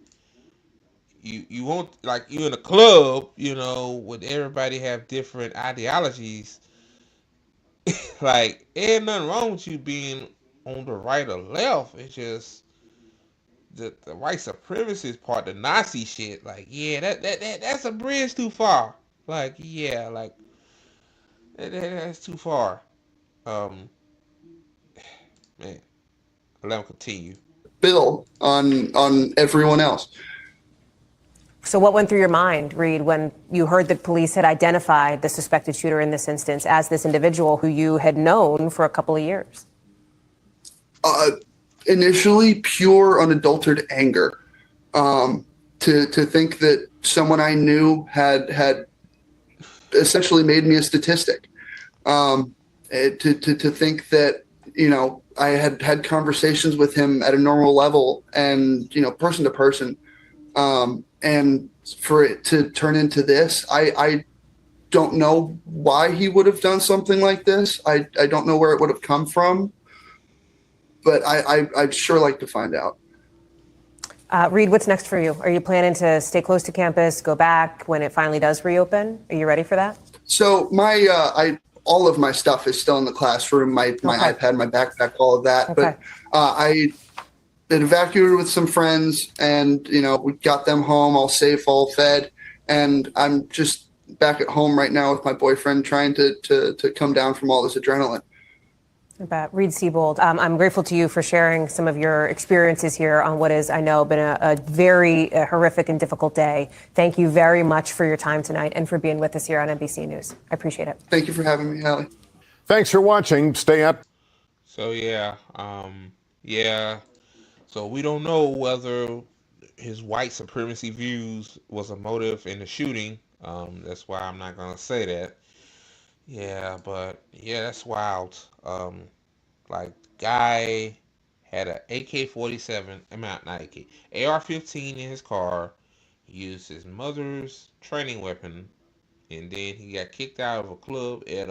you won't, like, you in a club, with everybody have different ideologies. Like, ain't nothing wrong with you being on the right or left. It's just the white supremacist part, the Nazi shit. Like, yeah, that's a bridge too far. Like, yeah, like that's too far. Um, Man, let him continue. Bill on everyone else. So what went through your mind, Reed, when you heard that police had identified the suspected shooter in this instance as this individual who you had known for a couple of years? Initially, pure, unadulterated anger. To think that someone I knew had essentially made me a statistic. To think that, I had conversations with him at a normal level and, person to person. And for it to turn into this, I don't know why he would have done something like this. I don't know where it would have come from, but I'd sure like to find out. Reed, what's next for you? Are you planning to stay close to campus, go back when it finally does reopen? Are you ready for that? So my all of my stuff is still in the classroom. My iPad, my backpack, all of that. Okay. But I had evacuated with some friends, and we got them home, all safe, all fed, and I'm just back at home right now with my boyfriend, trying to come down from all this adrenaline. Reed Siebold, I'm grateful to you for sharing some of your experiences here on what is, I know, been a very horrific and difficult day. Thank you very much for your time tonight and for being with us here on NBC News. I appreciate it. Thank you for having me, Hallie. Thanks for watching. Stay up. So so we don't know whether his white supremacy views was a motive in the shooting. That's why I'm not gonna say that. Yeah, but yeah, that's wild. Like guy had a AK-47, not AK, AR-15 in his car. He used his mother's training weapon, and then he got kicked out of a club at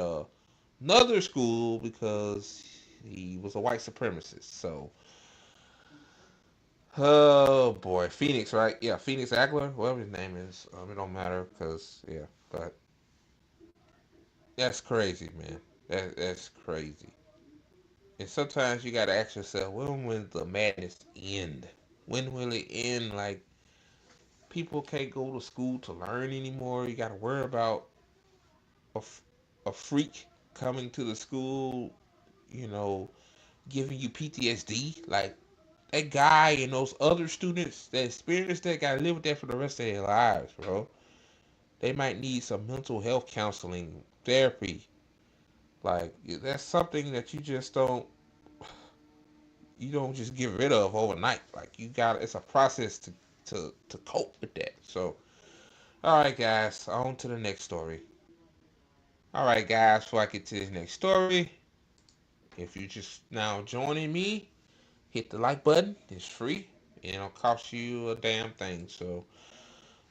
another school because he was a white supremacist. So, oh boy, Phoenix, right? Yeah, Phoenix Ackler, whatever his name is. It don't matter because but that's crazy, man. That's crazy. And sometimes you gotta ask yourself, when will the madness end? When will it end? Like, people can't go to school to learn anymore. You gotta worry about a, a freak coming to the school, you know, giving you PTSD. Like, that guy and those other students that experience that gotta live with that for the rest of their lives, bro. They might need some mental health counseling, therapy. Like, that's something that you don't just get rid of overnight. Like, it's a process to cope with that. So, all right, guys, on to the next story. All right, guys, before I get to this next story, if you're just now joining me, hit the like button. It's free. It don't cost you a damn thing. So,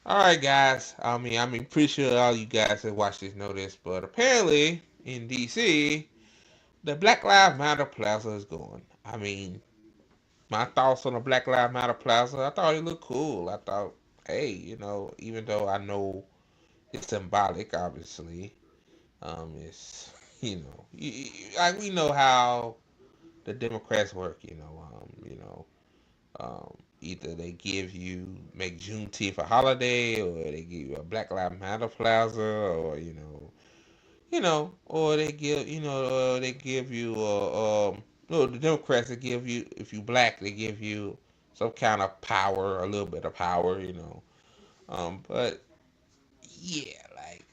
all right, guys. I mean, pretty sure all you guys that watch this know this, but apparently in DC, the Black Lives Matter Plaza is going. I mean, my thoughts on the Black Lives Matter Plaza, I thought it looked cool. I thought, hey, even though I know it's symbolic, obviously, it's, like we know how the Democrats work, either they make Juneteenth a holiday, or they give you a Black Lives Matter Plaza, or, or they give you no, the Democrats, they give you, if you black, they give you some kind of power, a little bit of power, but yeah, like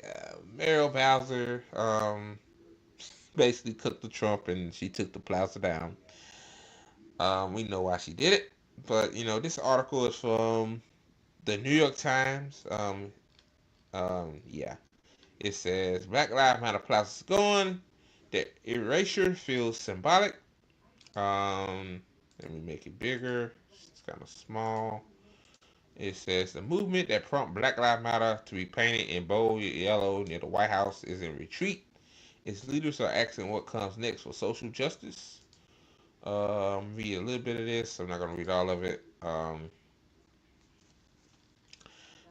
Mural Bowser basically cooked the Trump, and she took the plaza down. We know why she did it, but this article is from the New York Times. Yeah, it says Black Lives Matter Plaza is gone. The erasure feels symbolic. Let me make it bigger. It's kind of small. It says the movement that prompted Black Lives Matter to be painted in bold yellow near the White House is in retreat. Its leaders are asking what comes next for social justice. Read a little bit of this. I'm not going to read all of it.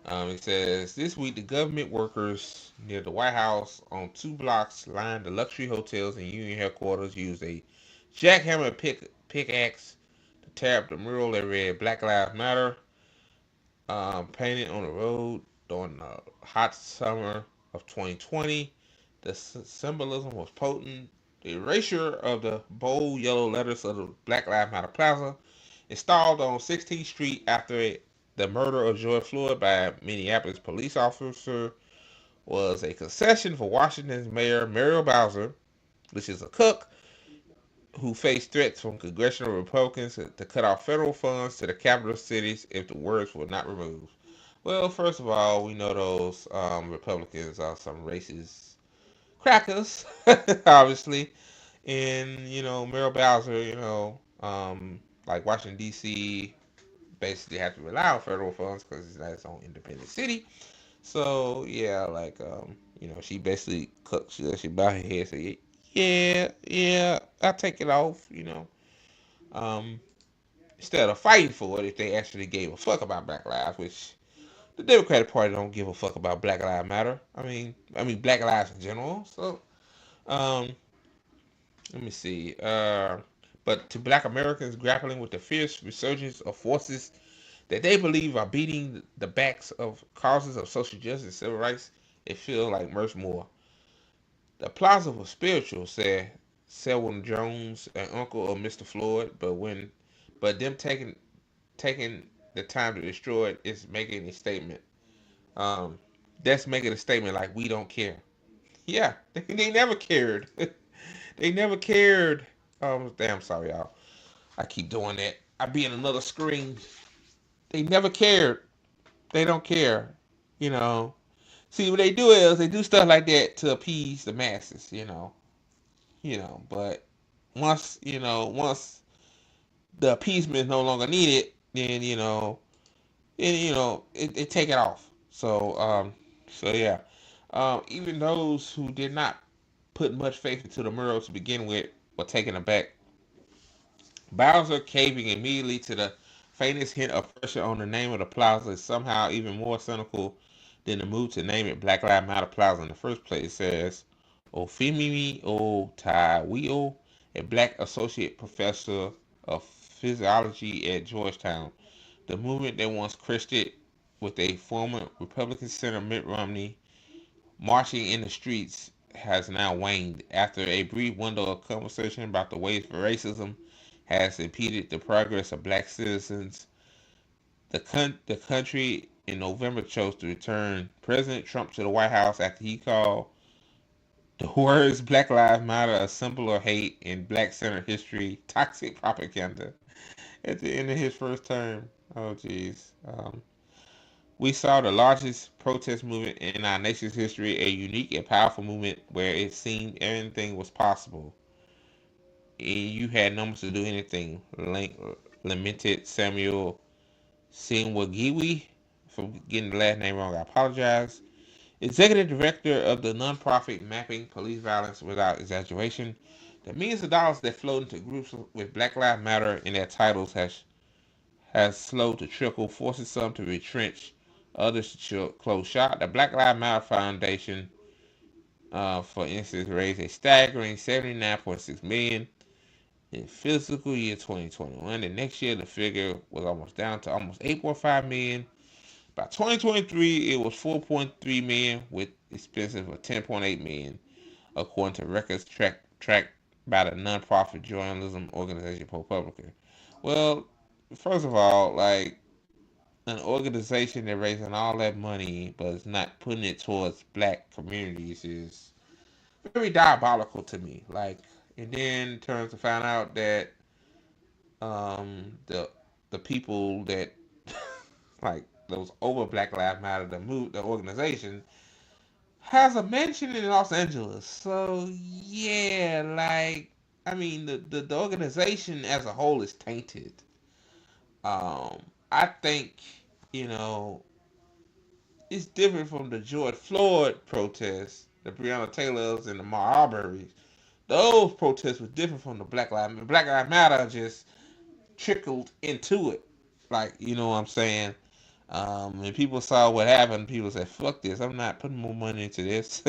It says this week the government workers near the White House on 2 blocks lined the luxury hotels and union headquarters used a jackhammer pickaxe to tear up the mural that read Black Lives Matter, painted on the road during the hot summer of 2020. The symbolism was potent. The erasure of the bold yellow letters of the Black Lives Matter Plaza, installed on 16th Street after the murder of George Floyd by a Minneapolis police officer, was a concession for Washington's Mayor Muriel Bowser, which is a cook, who faced threats from congressional Republicans to cut off federal funds to the capital cities if the words were not removed. Well, first of all, we know those Republicans are some racist crackers, obviously. And, Muriel Bowser, like Washington, D.C., basically have to rely on federal funds because it's not its own independent city. So, yeah, like, she basically cooks, she bow her head and say, yeah, I'll take it off, um, instead of fighting for it if they actually gave a fuck about Black Lives, which the Democratic Party don't give a fuck about Black Lives Matter. I mean Black lives in general. So, um, let me see. But to Black Americans grappling with the fierce resurgence of forces that they believe are beating the backs of causes of social justice and civil rights, it feels like much more. The plaza was spiritual, said Selwyn Jones, an uncle of Mr. Floyd, but them taking the time to destroy it is making a statement. Um, that's making a statement like we don't care. Yeah, they never cared. They never cared. Damn, sorry y'all. I keep doing that. I be in another screen. They never cared. They don't care. You know. See what they do is they do stuff like that to appease the masses. But once the appeasement is no longer needed, then it take it off. So yeah. Even those who did not put much faith into the mural to begin with were taken aback. Bowser caving immediately to the faintest hint of pressure on the name of the plaza is somehow even more cynical than the move to name it Black Lives Matter Plaza in the first place, says Ofemimi Otaiwo, a black associate professor of physiology at Georgetown. The movement that once crested with a former Republican Senator Mitt Romney marching in the streets has now waned after a brief window of conversation about the ways racism has impeded the progress of black citizens. The country in November chose to return President Trump to the White House after he called the words Black Lives Matter a symbol of hate in black center history toxic propaganda at the end of his first term. Oh, jeez. We saw the largest protest movement in our nation's history, a unique and powerful movement where it seemed everything was possible. You had numbers to do anything, lamented Samuel Sinwagiwi. For getting the last name wrong, I apologize. Executive director of the nonprofit Mapping Police Violence Without Exaggeration. The millions of dollars that flowed into groups with Black Lives Matter in their titles has slowed to trickle, forcing some to retrench, others to close shop. The Black Lives Matter Foundation, for instance, raised a staggering $79.6 million in fiscal year 2021. The next year, the figure was almost down to almost 8.5 million. By 2023, it was 4.3 million with expenses of 10.8 million, according to records tracked by the nonprofit journalism organization ProPublica. Well, first of all, like an organization that raising all that money but is not putting it towards black communities is very diabolical to me. Like, and then turns to find out that the people that like those over Black Lives Matter, the organization has a mansion in Los Angeles. So yeah, like I mean the organization as a whole is tainted. I think you know it's different from the George Floyd protests, the Breonna Taylors and the Marbury's. Those protests were different from the Black Lives Matter just trickled into it. Like, you know what I'm saying? And people saw what happened, people said, fuck this, I'm not putting more money into this.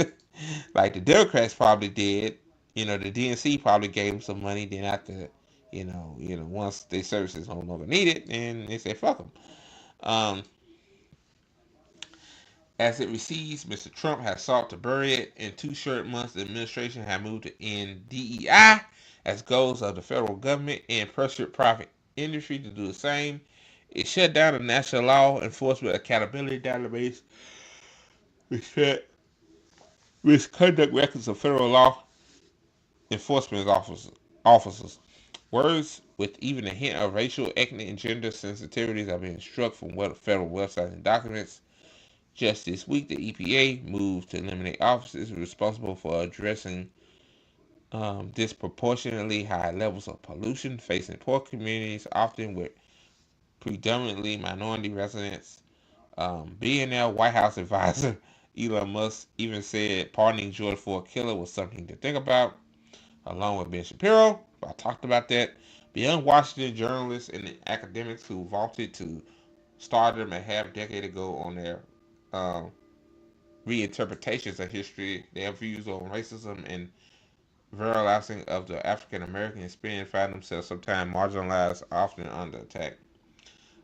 Like the Democrats probably did. The DNC probably gave them some money, then after, once their services no longer needed, and they said, fuck them. Um, As it recedes, Mr. Trump has sought to bury it. In 2 short months, the administration has moved to end DEI as goals of the federal government and pressured private industry to do the same. It shut down the National Law Enforcement Accountability Database, which conduct records of federal law enforcement officers. Words with even a hint of racial, ethnic, and gender sensitivities are being struck from federal websites and documents. Just this week, the EPA moved to eliminate officers responsible for addressing disproportionately high levels of pollution facing poor communities, often with predominantly minority residents. Billionaire White House advisor Elon Musk even said pardoning George Floyd killer was something to think about, along with Ben Shapiro. I talked about that. Beyond Washington, journalists and academics who vaulted to started them a half decade ago on their um, reinterpretations of history, their views on racism and virilizing of the African American experience, find themselves sometimes marginalized, often under attack.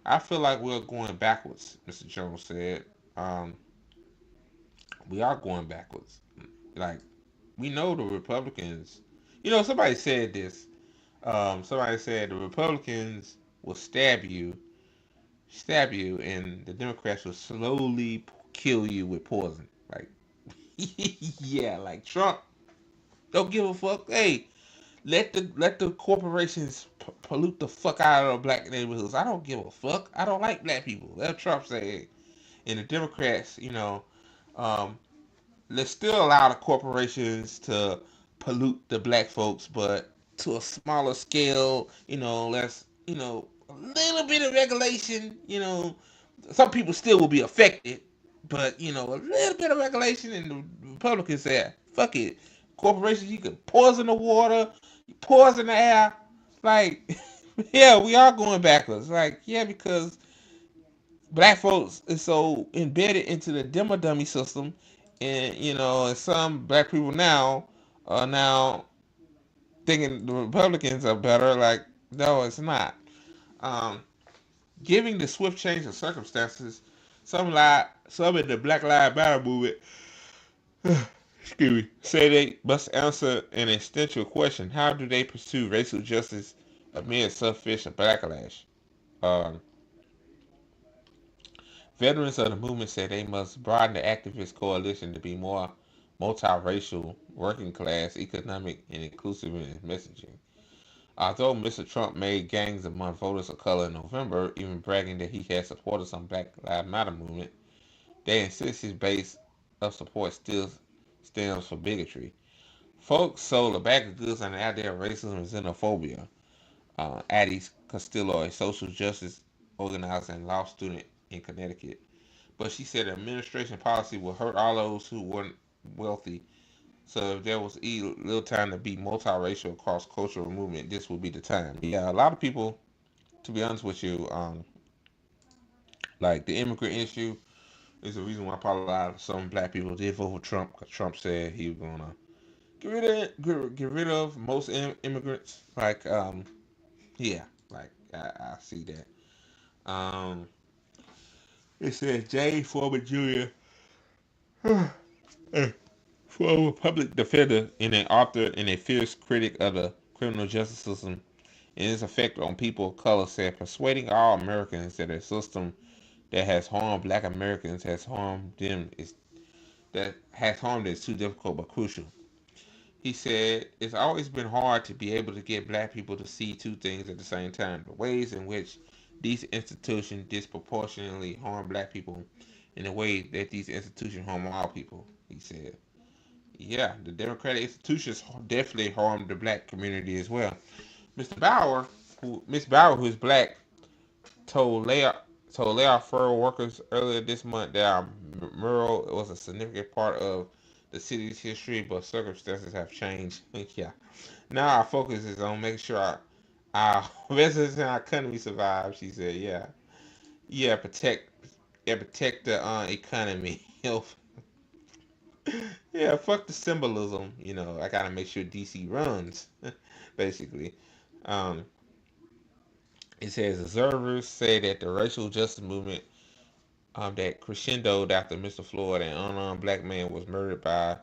I feel like we're going backwards, Mr. Jones said. Um, we are going backwards. Like, we know the Republicans. Somebody said this. Somebody said the Republicans will stab you, and the Democrats will slowly kill you with poison. Like, yeah, like Trump don't give a fuck. Hey, let the corporations pollute the fuck out of the black neighborhoods. I don't give a fuck. I don't like black people. That's Trump say. And the Democrats, um, let's still allow the corporations to pollute the black folks, but to a smaller scale. Let's a little bit of regulation. Some people still will be affected, but a little bit of regulation. And the Republicans said, "Fuck it, corporations. You can poison the water, poison the air." Like, yeah, we are going backwards. Like, yeah, because black folks is so embedded into the demo dummy system, and and some black people now are now thinking the Republicans are better. Like, no, it's not. Um, Giving the swift change of circumstances, some in the Black Lives Matter movement, excuse me, say they must answer an essential question: how do they pursue racial justice amid sufficient backlash? Um, Veterans of the movement say they must broaden the activist coalition to be more multiracial, working class, economic, and inclusive in its messaging. Although Mr. Trump made gangs among voters of color in November, even bragging that he had supporters on Black Lives Matter movement, they insist his base of support still stems from bigotry. Folks sold a bag of goods on the idea of racism and xenophobia. Addie Castillo, a social justice organizer and law student in Connecticut, but she said administration policy will hurt all those who weren't wealthy. So if there was little time to be multiracial cross cultural movement, this would be the time. Yeah, a lot of people, to be honest with you, like the immigrant issue is the reason why probably a lot of some black people did vote for Trump, because Trump said he was gonna get rid of most immigrants. Like, yeah, like I see that. It says Jay Former Jr. former public defender and an author and a fierce critic of the criminal justice system and its effect on people of color, said persuading all Americans that a system that has harmed black Americans has harmed them is too difficult but crucial. He said it's always been hard to be able to get black people to see two things at the same time: the ways in which these institutions disproportionately harm black people and the way that these institutions harm all people. He said, yeah, the democratic institutions definitely harm the black community as well. Mr. Bauer, Miss Bauer, who is black, told layoff federal workers earlier this month that our mural was a significant part of the city's history, but circumstances have changed. Yeah, now our focus is on making sure our residents and our economy survive. She said, "Yeah, yeah, protect the economy." Yeah, fuck the symbolism. I gotta make sure DC runs, basically. Um, it says observers say that the racial justice movement that crescendoed after Mr. Floyd, an unarmed black man, was murdered by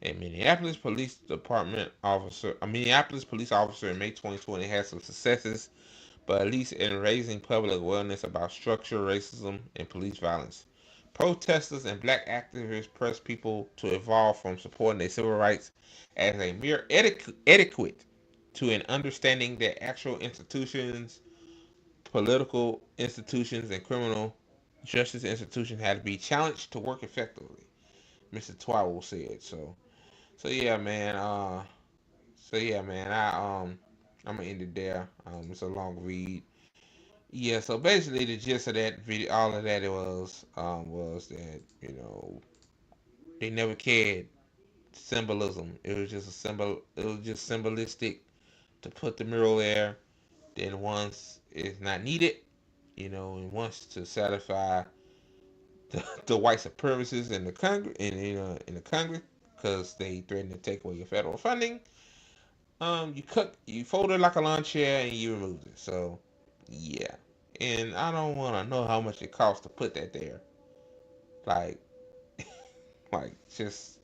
a Minneapolis police officer in May 2020, had some successes, but at least in raising public awareness about structural racism and police violence. Protesters and black activists pressed people to evolve from supporting their civil rights as a mere etiquette to an understanding that actual institutions, political institutions, and criminal justice institutions had to be challenged to work effectively. Mr. Twyell said so. Yeah, man. I'm gonna end it there. It's a long read. Yeah, so basically the gist of that video, all of that, it was that they never cared symbolism. It was just a symbol. It was just symbolistic to put the mural there. Then once it's not needed, and wants to satisfy the white supremacists in the Congress, in the Congress, because they threaten to take away your federal funding. You fold it like a lawn chair and you remove it. So, yeah. And I don't want to know how much it costs to put that there. Like, like just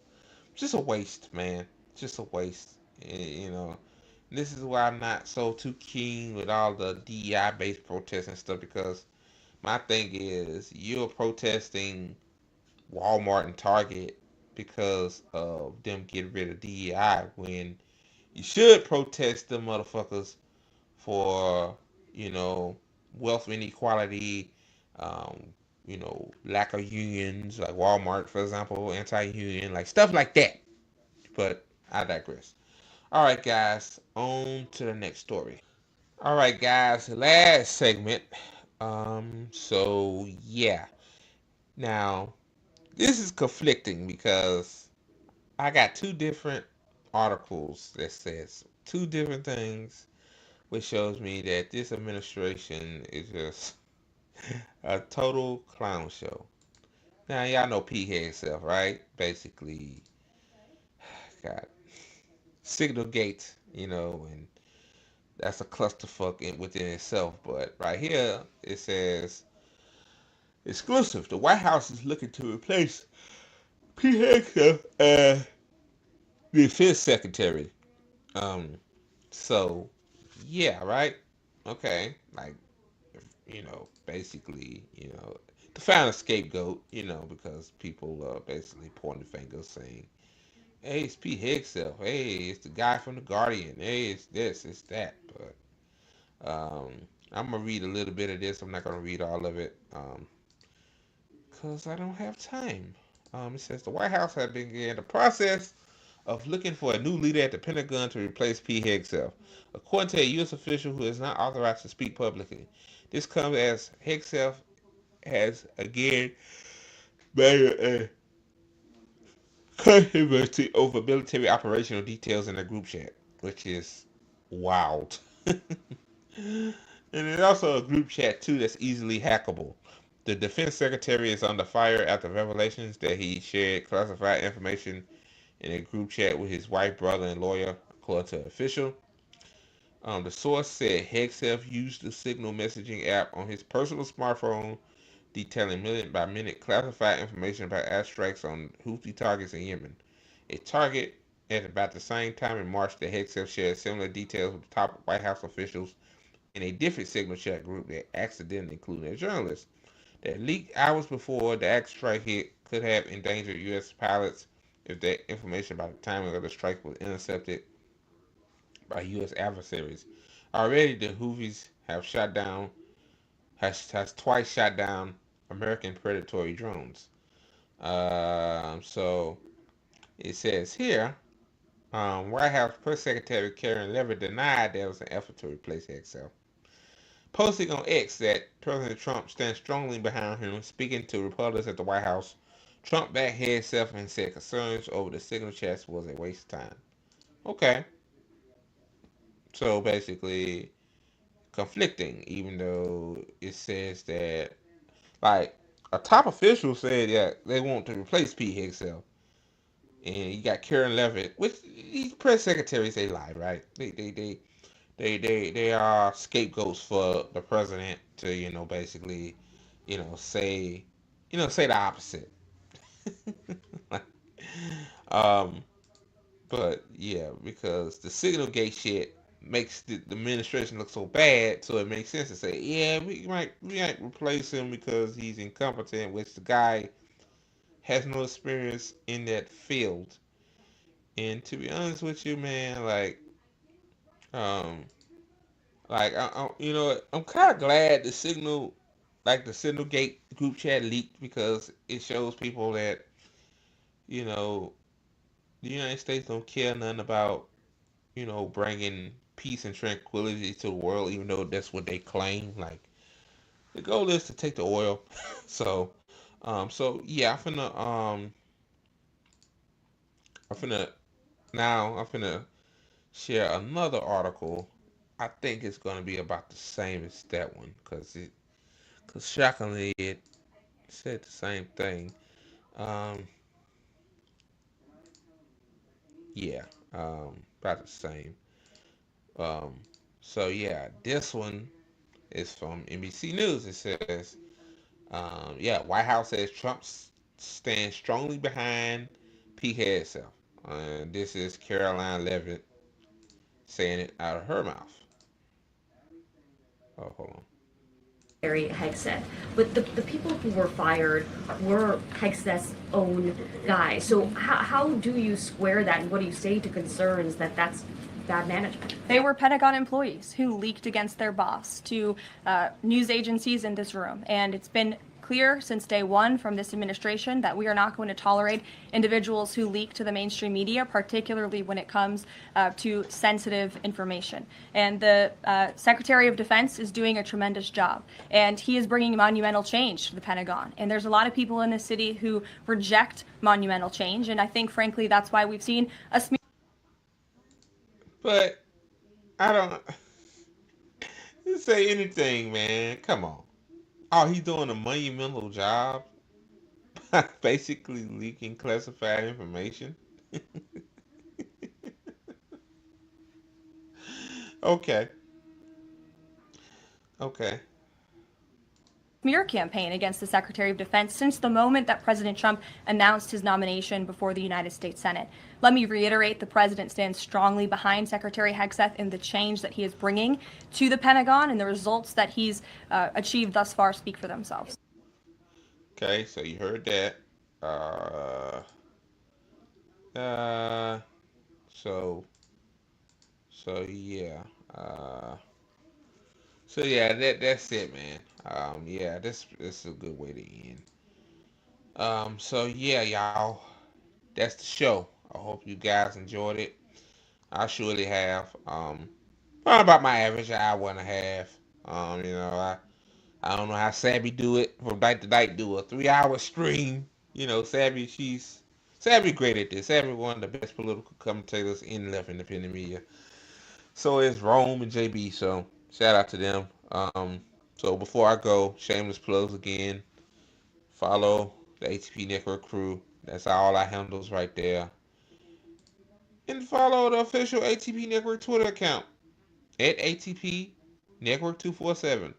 a waste, man. Just a waste. This is why I'm not so too keen with all the DEI based protests and stuff, because my thing is you're protesting Walmart and Target because of them getting rid of DEI, when you should protest them motherfuckers for, you know, wealth inequality, um, lack of unions, like Walmart, for example, anti-union, like stuff like that. But I digress. All right, guys, on to the next story. All right, guys, last segment. So yeah. Now, this is conflicting because I got two different articles that says two different things, which shows me that this administration is just a total clown show. Now, y'all know Pete himself, right? Basically, got Signal Gate, and that's a clusterfuck within itself. But right here, it says exclusive. The White House is looking to replace Pete Hegseth as the defense secretary. Um, so yeah, right? Okay, like basically, to find a scapegoat, because people are basically pointing fingers, saying, "Hey, it's Pete Hegseth. Hey, it's the guy from the Guardian. Hey, it's this, it's that." But I'm gonna read a little bit of this. I'm not gonna read all of it, because I don't have time. It says the White House has begun the process of looking for a new leader at the Pentagon to replace Pete Hegseth, according to a U.S. official who is not authorized to speak publicly. This comes as Hegseth has again made a controversy over military operational details in the group chat, which is wild. And there's also a group chat too that's easily hackable. The defense secretary is under fire after revelations that he shared classified information in a group chat with his wife, brother, and lawyer, according to an official. The source said Hegseth used the Signal messaging app on his personal smartphone, detailing minute by minute classified information about airstrikes on Houthi targets in Yemen. A target at about the same time in March that Hegseth shared similar details with top White House officials in a different Signal chat group that accidentally included a journalist. That leaked hours before the axe strike hit could have endangered U.S. pilots if that information about the timing of the strike was intercepted by U.S. adversaries. Already, the Houthis have shot down has twice shot down American predatory drones. So it says here, White House Press Secretary Karen Levitt denied there was an effort to replace Excel, posting on X that President Trump stands strongly behind him. Speaking to reporters at the White House, Trump backed himself and said concerns over the signal chats was a waste of time. Okay, so basically conflicting, even though it says that, like, a top official said that they want to replace Pete Hegseth, and you got Karen Levitt, which these press secretaries, they lie, right? They are scapegoats for the president to, basically, say, say the opposite. um, but yeah, because the Signal Gate shit makes the administration look so bad, so it makes sense to say, yeah, we might replace him because he's incompetent, which the guy has no experience in that field. And to be honest with you, man, um, I'm kind of glad the Signal Gate group chat leaked, because it shows people that, you know, the United States don't care nothing about, bringing peace and tranquility to the world, even though that's what they claim. Like, the goal is to take the oil. So, so yeah, I'm finna I'm finna share another article. I think it's gonna be about the same as that one, because Because shockingly, it said the same thing. Um, yeah, about the same. Um, so yeah, this one is from NBC News. It says, yeah, White House says Trump stands strongly behind Pete Hegseth. This is Caroline Levitt saying it out of her mouth. Oh, hold on. Hegseth, but the people who were fired were Hegseth's own guys. So how do you square that, and what do you say to concerns that that's bad management? They were Pentagon employees who leaked against their boss to news agencies in this room, and it's been clear since day one from this administration that we are not going to tolerate individuals who leak to the mainstream media, particularly when it comes to sensitive information. And the Secretary of Defense is doing a tremendous job, and he is bringing monumental change to the Pentagon. And there's a lot of people in this city who reject monumental change, and I think, frankly, that's why we've seen a smear. But I don't say anything, man. Come on. Oh, he's doing a monumental job, basically leaking classified information. Okay. Okay. Smear campaign against the Secretary of Defense since the moment that President Trump announced his nomination before the United States Senate. Let me reiterate, the president stands strongly behind Secretary Hegseth in the change that he is bringing to the Pentagon, and the results that he's achieved thus far speak for themselves. Okay, so you heard that. So yeah. So yeah, that's it, man. Yeah, this is a good way to end. So yeah, y'all, that's the show. I hope you guys enjoyed it. I surely have. Probably about my average hour and a half. I don't know how Sabby do it from night to night. Do a 3 hour stream. Sabby, Sabby great at this. Sabby one of the best political commentators in left independent media. So is Rome and JB. So shout out to them. So before I go, shameless plugs again. Follow the ATP Network crew. That's all I handles right there. And follow the official ATP Network Twitter account at ATP Network 247.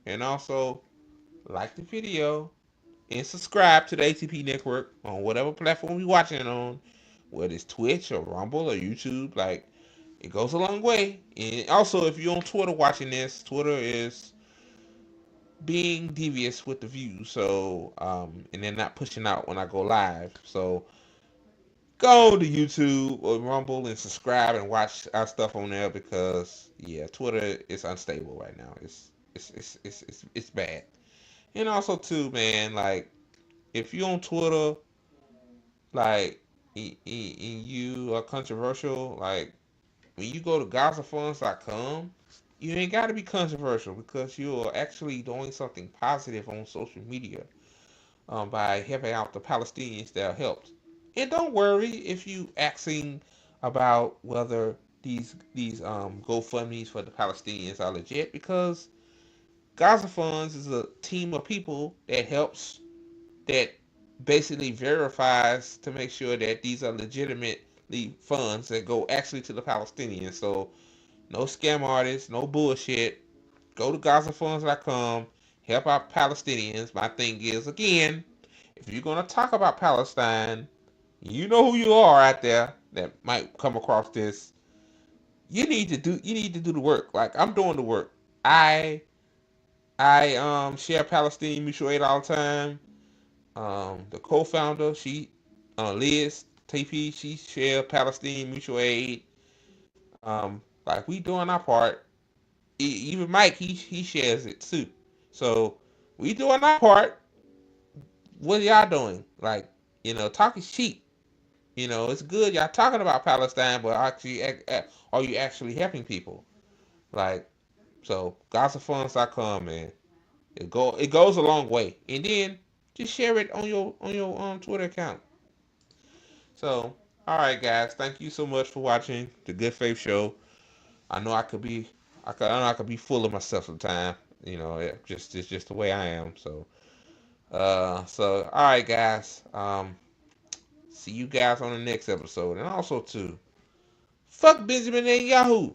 And also like the video and subscribe to the ATP Network on whatever platform you're watching it on, whether it's Twitch or Rumble or YouTube. Like, it goes a long way. And also, if you're on Twitter watching this, Twitter is being devious with the views. So, and they're not pushing out when I go live. So, go to YouTube or Rumble and subscribe and watch our stuff on there because, yeah, Twitter is unstable right now. It's bad. And also, too, man, like, if you're on Twitter, like, and you are controversial, like, when you go to GazaFunds.com, you ain't got to be controversial because you're actually doing something positive on social media by helping out the Palestinians that are helped. And don't worry if you asking about whether these GoFundmes for the Palestinians are legit because Gaza Funds is a team of people that helps that basically verifies to make sure that these are legitimately funds that go actually to the Palestinians. So no scam artists, no bullshit. Go to GazaFunds.com, help out Palestinians. My thing is, again, if you're gonna talk about Palestine, you know who you are out there that might come across this. You need to do the work. Like, I'm doing the work. I share Palestinian mutual aid all the time. The co-founder, Liz TP, she share Palestinian mutual aid. Like, we doing our part. Even Mike, he shares it too. So we doing our part. What are y'all doing? Like, talk is cheap. It's good y'all talking about Palestine, but actually, are you actually helping people? Like, so GazaFunds.com, man. It goes a long way. And then just share it on your Twitter account. So, all right, guys, thank you so much for watching the Good Faith Show. I know I could be full of myself sometimes. it's just the way I am. So all right, guys. See you guys on the next episode, and also too, fuck Benjamin Netanyahu.